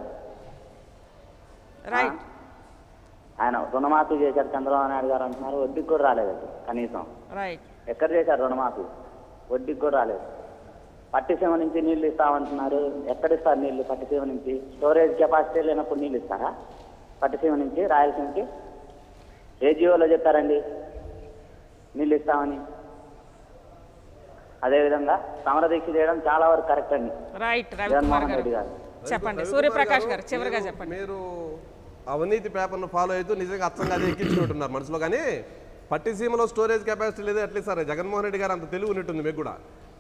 ఆయన రుణమాఫీ చేశారు చంద్రబాబు నాయుడు గారు అంటున్నారు, వడ్డీకి కూడా రాలేదు కనీసం. ఎక్కడ చేశారు రుణమాఫీ? వడ్డీకి కూడా రాలేదు. పట్టిసీమ నుంచి నీళ్లు ఇస్తామంటున్నారు, ఎక్కడిస్తారు నీళ్లు? పట్టిసీమ నుంచి స్టోరేజ్ కెపాసిటీ లేనప్పుడు నీళ్ళు ఇస్తారా? పట్టిసీమ నుంచి రాయలసీమకి ఏ జియోలో చెప్పారండి నీళ్ళు ఇస్తామని? అదేవిధంగా సమరదీక్ష చేయడం చాలా వరకు కరెక్ట్ అండి. జగన్మోహన్ రెడ్డి గారు. చెప్పండి సూర్యప్రకాష్ గారు, చివరిగా చెప్పండి. మీరు అవినీతి పేపర్ను ఫాలో అవుతూ నిజంగా అర్థంగా అది ఎక్కించుకుంటున్నారు మనసులో. కానీ పట్టిసీమలో స్టోరేజ్ కెపాసిటీ లేదు అట్లే సార్. జగన్మోహన్ రెడ్డి గారు అంత తెలివి ఉన్నట్టుంది మీకు కూడా.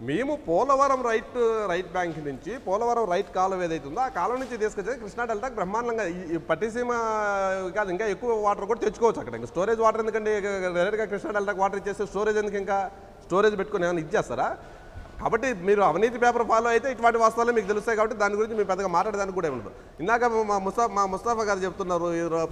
మేము పోలవరం రైట్ బ్యాంక్ నుంచి పోలవరం రైట్ కాలువ ఏదైతుందో ఆ కాలువ నుంచి తీసుకొచ్చేది కృష్ణా డెల్టాకి బ్రహ్మాండంగా ఈ పట్టిసీమ కాదు, ఇంకా ఎక్కువ వాటర్ కూడా తెచ్చుకోవచ్చు అక్కడ. ఇంకా స్టోరేజ్ వాటర్ ఎందుకంటే డైరెక్ట్గా కృష్ణా డెల్టాకి వాటర్ ఇచ్చేస్తే స్టోరేజ్ ఎందుకు? ఇంకా స్టోరేజ్ పెట్టుకుని ఏమైనా ఇచ్చేస్తారా? కాబట్టి మీరు అవినీతి పేపర్ ఫాలో అయితే ఇటువంటి వాస్తవాలు మీకు తెలుస్తాయి కాబట్టి దాని గురించి మీరు పెద్దగా మాట్లాడడానికి కూడా ఉండదు. ఇందాక మా ముస్తాఫా గారు చెప్తున్నారు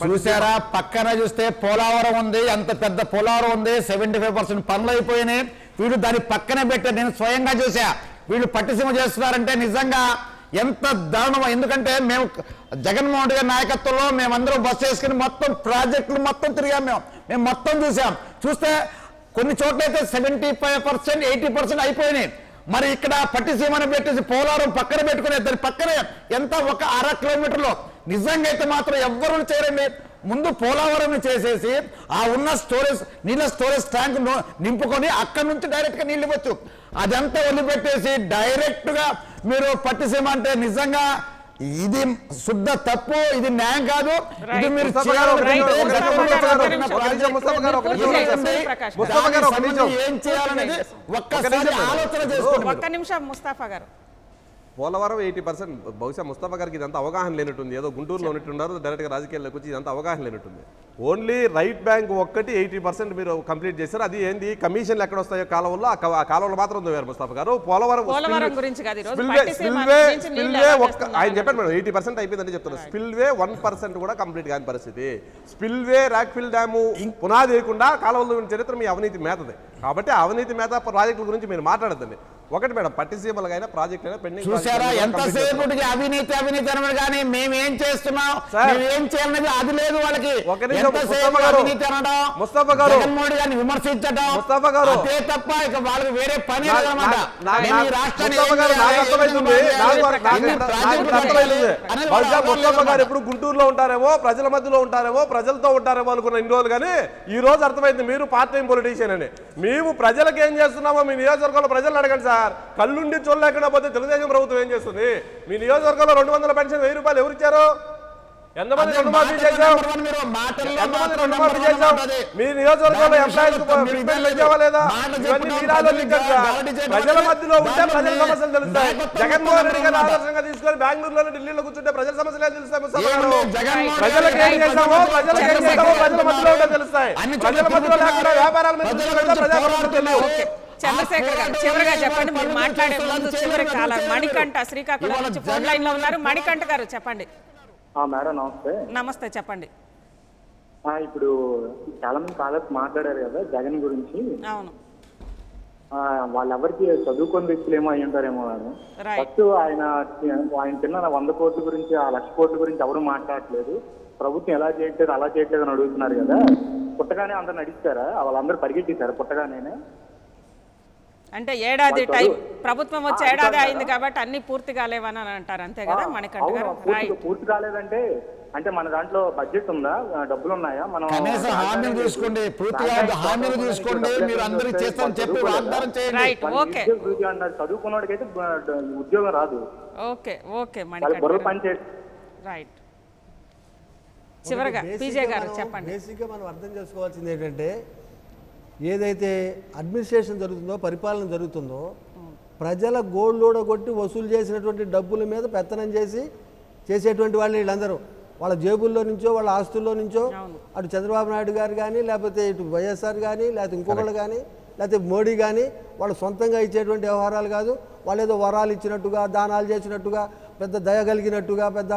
చూసారా, పక్కన చూస్తే పోలవరం ఉంది, అంత పెద్ద పోలవరం ఉంది, 75% పనులు అయిపోయినాయి. వీళ్ళు దాన్ని పక్కనే పెట్టారు, నేను స్వయంగా చూసా. వీళ్ళు పట్టిసీమ చేస్తున్నారంటే నిజంగా ఎంత దారుణం. ఎందుకంటే మేము జగన్మోహన్ గారి నాయకత్వంలో మేమందరం బస్సు వేసుకుని మొత్తం ప్రాజెక్టులు మొత్తం తిరిగాం. మేము మొత్తం చూసాం. చూస్తే కొన్ని చోట్లయితే 75%, 80% అయిపోయినాయి. మరి ఇక్కడ పట్టిసీమని పెట్టేసి పోలవరం పక్కన పెట్టుకునే దాని పక్కనే ఎంత ఒక 1/2 కిలోమీటర్లో నిజంగా అయితే మాత్రం ఎవ్వరూ చేయరండి. ముందు పోలవరం చేసేసి ఆ ఉన్న నీళ్ళ స్టోరేజ్ ట్యాంక్ నింపుకొని అక్కడి నుంచి డైరెక్ట్గా నీళ్ళు ఇవ్వచ్చు. అదంతా వదిలిపెట్టేసి డైరెక్ట్గా మీరు పట్టిసీమ అంటే నిజంగా ఇది శుద్ధ తప్పు, ఇది న్యాయం కాదు. ఇది మీరు ఏం చేయాలనేది ఒక్కసారి ఆలోచన చేసుకోండి. ఒక్క నిమిషం ముస్తాఫా గారు. పోలవరం 80% బహుశా ముస్తాఫా గారికి ఇదంతా అవగాహన లేనట్టుంది. ఏదో గుంటూరులో ఉన్నట్టున్నారు, డైరెక్ట్గా రాజకీయాల్లోకి వచ్చి ఇదంతా అవగాహన లేనట్టుంది. ఓన్లీ రైట్ బ్యాంక్ ఒక్కటి 80% మీరు కంప్లీట్ చేశారు. అది ఏంది, కమిషన్లు ఎక్కడ వస్తాయో కాలువల్లో, ఆ కాలువలు మాత్రం వేరు ముస్తాఫా గారు. పోలవరం గురించి ఆయన చెప్పారు మేడం 80% అయిపోయిందని చెప్తున్నారు. స్పిల్వే 1% కూడా కంప్లీట్ కాని పరిస్థితి. స్పిల్వే రాక్ఫిల్ డ్యాము పునాది వేయకుండా కాలువల చరిత్ర మీ అవినీతి మేతది. కాబట్టి అవినీతి మేత ప్రాజెక్టుల గురించి మీరు మాట్లాడద్దండి. ఒకటి మేడం, పట్టిసీమలు అయినా ప్రాజెక్ట్ అయినా పెండింగ్ చూసారా ఎంతసేపు అవినీతి అవినీతి అనమాట. కానీ మేమేం చేస్తున్నాం, మేమేం చేయాలనేది అది లేదు వాళ్ళకి. ముస్తాఫా గారు జగన్మోహన్ గారిని విమర్శించడం ముస్తాఫా గారు అదే తప్ప ఇక వాళ్ళకి వేరే పని ముస్తాఫా గారు ఎప్పుడు గుంటూరులో ఉంటారేమో, ప్రజల మధ్యలో ఉంటారేమో, ప్రజలతో ఉంటారేమో అనుకున్న ఇన్ని రోజులు. కానీ ఈ రోజు అర్థమైంది మీరు పార్ట్ టైం పొలిటీషియన్ అని. మేము ప్రజలకు ఏం చేస్తున్నామో మీ నియోజకవర్గంలో ప్రజలు అడగండి సార్. కళ్ళుండి చూడలేకుండా పోతే తెలుగుదేశం ప్రభుత్వం ఏం చేస్తుంది? మీ నియోజకవర్గంలో 200 పెన్షన్ 1000 రూపాయలు ఎవరు ఇచ్చారు? ఎంతమంది రుణమాఫీ చేశాం? మీ నియోజకవర్గంలో ఎంప్లాయీస్ ఇచ్చావా లేదా? ఇవన్నీ మీరు ఆలోచించారు. ప్రజల మధ్యలో ఉంటే ప్రజల సమస్యలు తెలుస్తాయి. జగన్మోహన్ రెడ్డి గారిని ఆదర్శంగా తీసుకొని బెంగళూరులో ఢిల్లీలో కూర్చుంటే ప్రజల సమస్యలు తెలుస్తాయి. ప్రజలకు ఏం చేశామో ప్రజల మధ్యలో ఉంటే తెలుస్తాయి. ప్రజల మధ్యలో లేకుండా వ్యాపారాల మీద తెలియదు. చంద్రశేఖర్ గారు చివరిగా చెప్పండి. మీరు మాట్లాడే ముందు చివరి కాలర్ మణికంఠ శ్రీకాకుళం నుంచి ఫోన్ లైన్ లో ఉన్నారు. మణికంఠ గారు చెప్పండి. మేడం నమస్తే. నమస్తే చెప్పండి. ఇప్పుడు చాలా మంది కాలర్స్ మాట్లాడారు కదా జగన్ గురించి. అవును, వాళ్ళెవరికి చదువుకొని వ్యక్తులు ఏమో అయి ఉంటారేమో మేడం. ఫస్ట్ ఆయన తిన్న 100 కోట్ల గురించి, ఆ 1,00,000 కోట్ల గురించి ఎవరు మాట్లాడట్లేదు. ప్రభుత్వం ఎలా చేయట్లేదు అలా చేయట్లేదు అని అడుగుతున్నారు కదా. పుట్టగానే అందరు నడిచారా? వాళ్ళందరూ పరిగెట్టించారు పుట్టగానే? అంటే ఏడాది టైం ప్రభుత్వం వచ్చి ఏడాది అయింది కాబట్టి అన్ని పూర్తి కాలేవని అంటారు, అంతే కదా మణికంఠ గారు? పూర్తి కాలేదంటే అంటే మన దాంట్లో బడ్జెట్ ఉందా, డబ్బులు ఉన్నాయా? మనం కనీసం హామీలు తీసుకోండి, పూర్తిగా హామీలు తీసుకోండి, మీరు అందరూ చేస్తారని చెప్పి వాగ్దానం చేయండి. Right, okay. చదువుకున్నవాడికి అయితే ఉద్యోగం రాదు. Okay okay Manikanta right. చివరగా పీజే గారు చెప్పండి. బేసిక్గా మనం అర్థం చేసుకోవాల్సింది ఏంటంటే, ఏదైతే అడ్మినిస్ట్రేషన్ జరుగుతుందో, పరిపాలన జరుగుతుందో, ప్రజల గోళ్ళూడగొట్టి వసూలు చేసినటువంటి డబ్బుల మీద పెత్తనం చేసేటువంటి వాళ్ళు వీళ్ళందరూ. వాళ్ళ జేబుల్లో నుంచో, వాళ్ళ ఆస్తుల్లో నుంచో, అటు చంద్రబాబు నాయుడు గారు కానీ, లేకపోతే ఇటు వైఎస్ఆర్ కానీ, లేకపోతే ఇంకొకళ్ళు కానీ, లేకపోతే మోడీ కానీ, వాళ్ళు సొంతంగా ఇచ్చేటువంటి వ్యవహారాలు కాదు. వాళ్ళు ఏదో వరాలు ఇచ్చినట్టుగా, దానాలు చేసినట్టుగా, పెద్ద దయ కలిగినట్టుగా, పెద్ద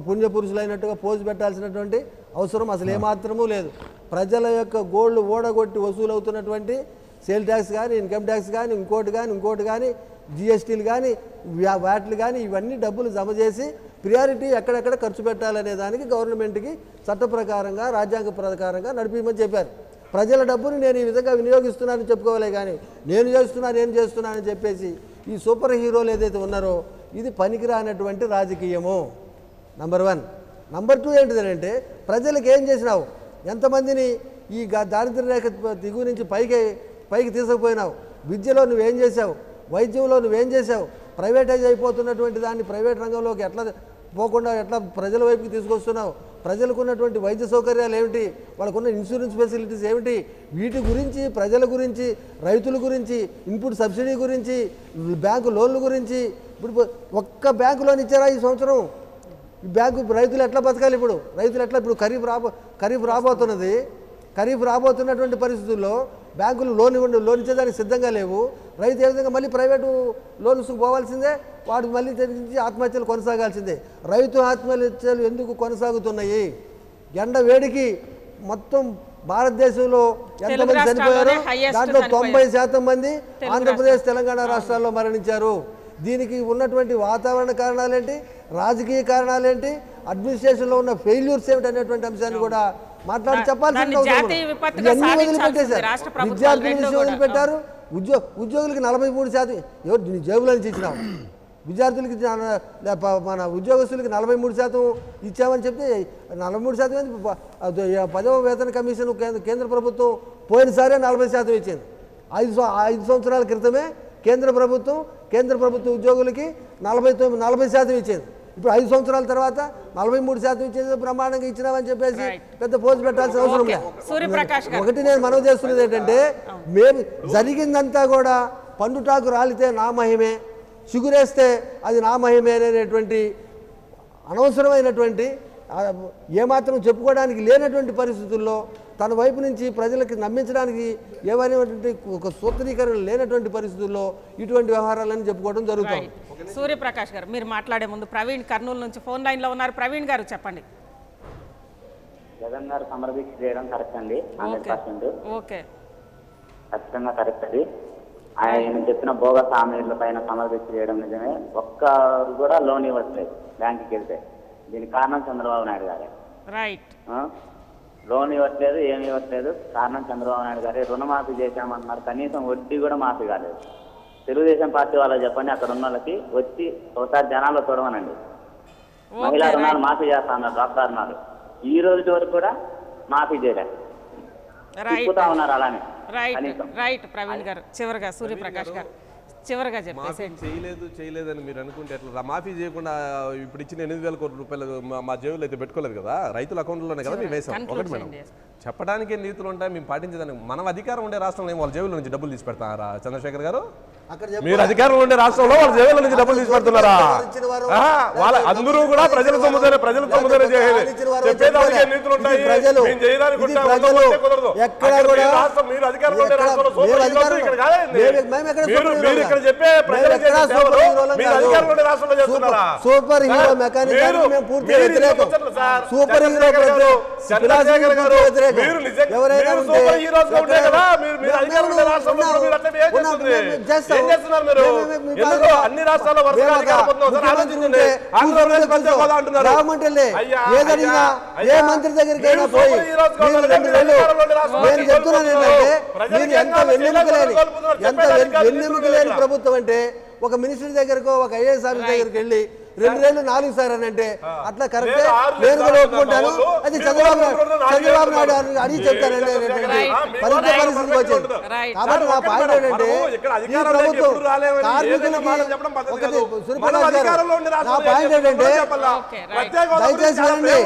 పుణ్యపురుషులైనట్టుగా పోజు పెట్టాల్సినటువంటి అవసరం అసలు ఏమాత్రమూ లేదు. ప్రజల యొక్క గోళ్ళు ఓడగొట్టి వసూలు అవుతున్నటువంటి సేల్ ట్యాక్స్ కానీ, ఇన్కమ్ ట్యాక్స్ కానీ, ఇంకోటి కానీ, జిఎస్టీలు కానీ, వ్యాట్లు కానీ, ఇవన్నీ డబ్బులు జమ చేసి ప్రియారిటీ ఎక్కడెక్కడ ఖర్చు పెట్టాలనే దానికి గవర్నమెంట్కి చట్ట ప్రకారంగా, రాజ్యాంగ ప్రకారంగా నడిపించమని చెప్పారు. ప్రజల డబ్బుని నేను ఈ విధంగా వినియోగిస్తున్నానని చెప్పుకోవాలే కానీ నేను చేస్తున్నానని చెప్పేసి ఈ సూపర్ హీరోలు ఏదైతే ఉన్నారో ఇది పనికిరానటువంటి రాజకీయము. నంబర్ 1. నంబర్ 2 ఏంటిదంటే, ప్రజలకు ఏం చేసినావు? ఎంతమందిని ఈ దారిద్ర్య రేఖ దిగువ నుంచి పైకి తీసుకుపోయినావు? విద్యలో నువ్వేం చేసావు? వైద్యంలో నువ్వేం చేసావు? ప్రైవేటైజ్ అయిపోతున్నటువంటి దాన్ని ప్రైవేట్ రంగంలోకి ఎట్లా పోకుండా ఎట్లా ప్రజల వైపుకి తీసుకొస్తున్నావు? ప్రజలకు ఉన్నటువంటి వైద్య సౌకర్యాలు ఏమిటి? వాళ్ళకున్న ఇన్సూరెన్స్ ఫెసిలిటీస్ ఏమిటి? వీటి గురించి, ప్రజల గురించి, రైతుల గురించి, ఇన్పుట్ సబ్సిడీ గురించి, బ్యాంకు లోన్ల గురించి, ఇప్పుడు ఒక్క బ్యాంకు లోన్ ఇచ్చారా ఈ సంవత్సరం? ఈ బ్యాంకు రైతులు ఎట్లా బతకాలి? ఇప్పుడు ఇప్పుడు ఖరీఫ్ రాబోతున్నది. ఖరీఫ్ రాబోతున్నటువంటి పరిస్థితుల్లో బ్యాంకులు లోన్ ఇచ్చేదానికి సిద్ధంగా లేవు. రైతు ఏ విధంగా మళ్ళీ ప్రైవేటు లోన్స్కి పోవాల్సిందే, వాడు మళ్ళీ తెరించి ఆత్మహత్యలు కొనసాగాల్సిందే. రైతు ఆత్మహత్యలు ఎందుకు కొనసాగుతున్నాయి? ఎండ వేడికి మొత్తం భారతదేశంలో ఎంతమంది చనిపోయారు? దాంట్లో 90% మంది ఆంధ్రప్రదేశ్ తెలంగాణ రాష్ట్రాల్లో మరణించారు. దీనికి ఉన్నటువంటి వాతావరణ కారణాలేంటి, రాజకీయ కారణాలేంటి, అడ్మినిస్ట్రేషన్లో ఉన్న ఫెయిల్యూర్స్ ఏమిటి అనేటువంటి అంశాన్ని కూడా మాట్లాడి చెప్పాల్సిన వదిలిపెట్టేశారు. విద్యార్థుల విషయం వదిలిపెట్టారు. ఉద్యోగులకి 43% ఎవరు జేబులో నుంచి ఇచ్చినాం, విద్యార్థులకి మన ఉద్యోగస్తులకి 43% ఇచ్చామని చెప్తే 43% 10వ వేతన కమిషన్ కేంద్ర ప్రభుత్వం పోయినసారే 40% ఇచ్చింది. 5 సంవత్సరాల క్రితమే కేంద్ర ప్రభుత్వ ఉద్యోగులకి 40% ఇచ్చింది. ఇప్పుడు 5 సంవత్సరాల తర్వాత 43% ఇచ్చేది బ్రహ్మాండంగా ఇచ్చినామని చెప్పేసి పెద్ద పోజు పెట్టాల్సిన అవసరం లేదు. ఒకటి నేను మనవి చేస్తున్నది ఏంటంటే, మేము జరిగిందంతా కూడా పండుటాకు రాలితే నా మహిమే, చిగురేస్తే అది నా మహిమే అనేటువంటి అనవసరమైనటువంటి ఏమాత్రం చెప్పుకోవడానికి లేనటువంటి పరిస్థితుల్లో తన వైపు నుంచి ప్రజలకు నమ్మించడానికి ఏమైనటువంటి ఒక సూత్రీకరణ లేనటువంటి పరిస్థితుల్లో ఇటువంటి వ్యవహారాలని చెప్పుకోవడం జరుగుతుంది. సూర్యప్రకాష్ గారు, మీరు మాట్లాడే ముందు ప్రవీణ్ కర్నూలు నుంచి ఫోన్ లైన్లో ఉన్నారు. ప్రవీణ్ గారు చెప్పండి. జగన్ గారు సమరదీక్ష చేయడం కరెక్ట్ అండి, 100%. ఓకే, ఖచ్చితంగా కరెక్ట్ అది. ఆయన చెప్పిన బోగస్ హామీల పైన సమరదీక్ష చేయడం నిజమే. ఒక్కరు కూడా లోన్ ఇవ్వట్లేదు బ్యాంకుకి వెళ్తే. దీనికి కారణం చంద్రబాబు నాయుడు గారే. రైట్. లోన్ ఇవ్వట్లేదు, ఏమి ఇవ్వట్లేదు, కారణం చంద్రబాబు నాయుడు గారే. రుణమాఫీ చేశామన్నారు, కనీసం వడ్డీ కూడా మాఫీ కాలేదు. తెలుగుదేశం పార్టీ వాళ్ళకి చెప్పండి, అక్కడ ఉన్న వాళ్ళకి వచ్చి ఒకసారి జనాల్లో చూడమనండి. మహిళా రుణాలు మాఫీ చేస్తా అన్నారు, డాక్టర్ అన్నారు. ఈ రోజు వరకు కూడా మాఫీ చేయలేదు, తిప్పుతా ఉన్నారు అలానే. రైట్ ప్రవీణ్ గారు, చివరిగా సూర్యప్రకాష్ గారు చివరిగా చెప్పేసి. చేయలేదని మీరు అనుకుంటే ఎట్లా? మాఫీ చేయకుండా ఇప్పుడు ఇచ్చిన 8,000 కోట్ల రూపాయలు మా జేబులో అయితే పెట్టుకోలేదు కదా, రైతుల అకౌంట్లోనే కదా మేము వేసాం. ఒకటి మేడం, చెప్పడానికి నీతులు ఉంటాయి, మేము పాటించేదానికి. మనం అధికారం ఉండే రాష్ట్రంలో వాళ్ళ జేబుల నుంచి డబ్బులు తీసి పెడతారా చంద్రశేఖర్ గారు? మీరు అధికారం ఉండే రాష్ట్రంలో వాళ్ళ జేబుల నుంచి డబ్బులు తీసి పెడుతున్నారా? వాళ్ళ అందరూ కూడా ప్రజల సొమ్ముదనే చెప్పేదానికి నీతులు ఉంటాయి. మీరు అధికారంలో ఉండే రాష్ట్రంలో చెప్పే సూపర్ హీరో మెకానిజం మేము పూర్తిగా వ్యతిరేకం. సూపర్ హీరో ఎవరైనా ఏదడిగినా ఏ మంత్రి దగ్గరికైనా పోయి నేను చెప్తున్నాను ఏంటంటే, మీరు ఎంత వెన్నెముక లేని ప్రభుత్వం అంటే, ఒక మినిస్టర్ దగ్గరకో ఒక ఐఏఎస్ ఆఫీసర్ దగ్గరికి వెళ్ళి 2 ఏళ్ళు 4 సార్ అని అంటే అట్లా కరెక్టే, నేను కూడా ఒప్పుకుంటాను. అది చంద్రబాబు నాయుడు అడిగి చెప్తానండి పరిస్థితికి వచ్చింది. కాబట్టి నా పాయింట్ ఏంటంటే, ఈ ప్రభుత్వం కార్మికులకి ఒకటి సూర్యప్రకాష్ గారు, నా పాయింట్ ఏంటంటే దయచేసి వినండి.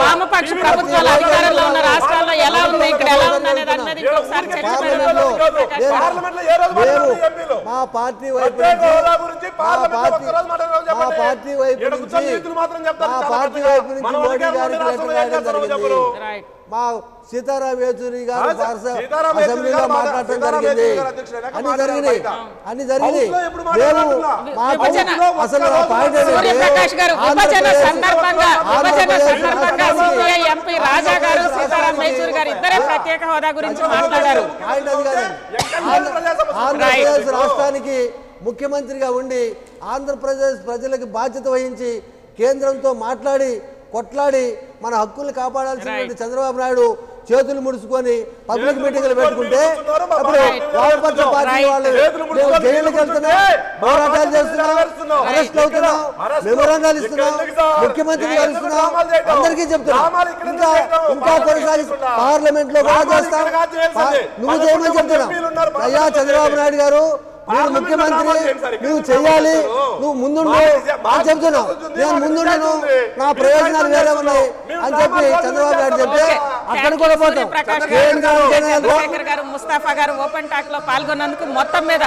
వామపక్ష ప్రభుత్వాలు అధికారంలో ఉన్న రాష్ట్రాల్లో ఎలా ఉంది, ఇక్కడ ఎలా ఉంది అనే దాని మీద ఇంకొకసారి చర్చ పెడదాం. మా పార్టీ వైపు మోడీ గారికి లెటర్ రాయడం జరిగింది. మా సీతారాం యేచూరి గారు అసెంబ్లీలో మాట్లాడటం జరిగింది. అన్ని జరిగింది. అసలు ఎంపీ రాజా గారు, సీతారాం యేచూరి గారు ఇద్దరే ప్రత్యేక హోదా గురించి మాట్లాడారు. ఆంధ్రప్రదేశ్ రాష్ట్రానికి ముఖ్యమంత్రిగా ఉండి ఆంధ్రప్రదేశ్ ప్రజలకు బాధ్యత వహించి కేంద్రంతో మాట్లాడి కొట్లాడి మన హక్కుల్ని కాపాడాల్సినటువంటి చంద్రబాబు నాయుడు చేతులు ముడుచుకొని పబ్లిక్ మీటింగ్లు పెట్టుకుంటే అప్పుడు వామపక్ష పార్టీ వాళ్ళు జైలుకి వెళ్తున్నాం, పోరాటాలు చేస్తున్నాం, అరెస్ట్ అవుతున్నాం, మెమోరాండాలు ఇస్తున్నాం, ముఖ్యమంత్రిని కలుస్తున్నాం, అందరికీ చెప్తున్నాం. ఇంకా కొనసాగిస్తున్నాం, పార్లమెంట్ లో కూడా చేస్తాం. నువ్వు చేయమని చెప్తున్నావు. అయ్యా చంద్రబాబు నాయుడు గారు, మీరు ముఖ్యమంత్రి, నువ్వు చెయ్యాలి, నువ్వు ముందుండు అని చెప్తున్నావు. నేను ముందుండను, నా ప్రయోజనాలు వేరే ఉన్నాయి అని చెప్పి చంద్రబాబు నాయుడు చెప్తే అక్కడ కూడా పోతాం. చంద్రశేఖర్ గారు, ముస్తాఫా గారు ఓపెన్ టాక్ లో పాల్గొన్నందుకు మొత్తం మీద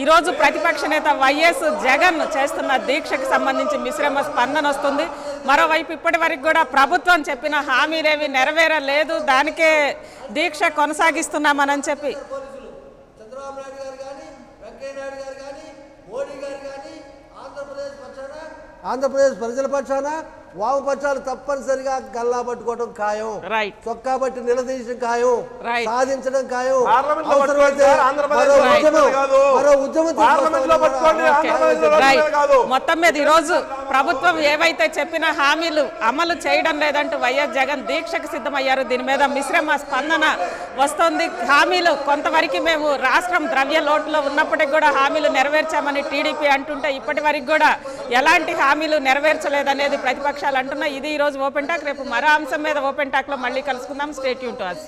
ఈరోజు ప్రతిపక్ష నేత వైఎస్ జగన్ చేస్తున్న దీక్షకు సంబంధించి మిశ్రమ స్పందన వస్తుంది. మరోవైపు ఇప్పటి వరకు కూడా ప్రభుత్వం చెప్పిన హామీలేవి నెరవేరలేదు, దానికే దీక్ష కొనసాగిస్తున్నామని చెప్పి చంద్రబాబు నాయుడు గారు కానీ వెంకయ్య నాయుడు గారు కానీ మోడీ గారు కానీ ఆంధ్రప్రదేశ్ ప్రజల పక్షాన వామపక్షాలు తప్పనిసరిగా గల్లా పట్టుకోవడం ఖాయం, చొక్కా బట్టి నిలదీయడం ఖాయం, సాధించడం ఖాయం. మొత్తం మీద ఈరోజు ప్రభుత్వం ఏవైతే చెప్పిన హామీలు అమలు చేయడం లేదంటూ వైఎస్ జగన్ దీక్షకు సిద్ధమయ్యారు. దీని మీద మిశ్రమ స్పందన వస్తోంది. హామీలు కొంతవరకు మేము రాష్ట్రం ద్రవ్య లోటులో ఉన్నప్పటికీ కూడా హామీలు నెరవేర్చామని టీడీపీ అంటుంటే ఇప్పటి వరకు కూడా ఎలాంటి హామీలు నెరవేర్చలేదనేది ప్రతిపక్షాలు అంటున్నాయి. ఇది ఈరోజు ఓపెన్ టాక్. రేపు మరో అంశం మీద ఓపెన్ టాక్లో మళ్ళీ కలుసుకుందాం. Stay tune to us.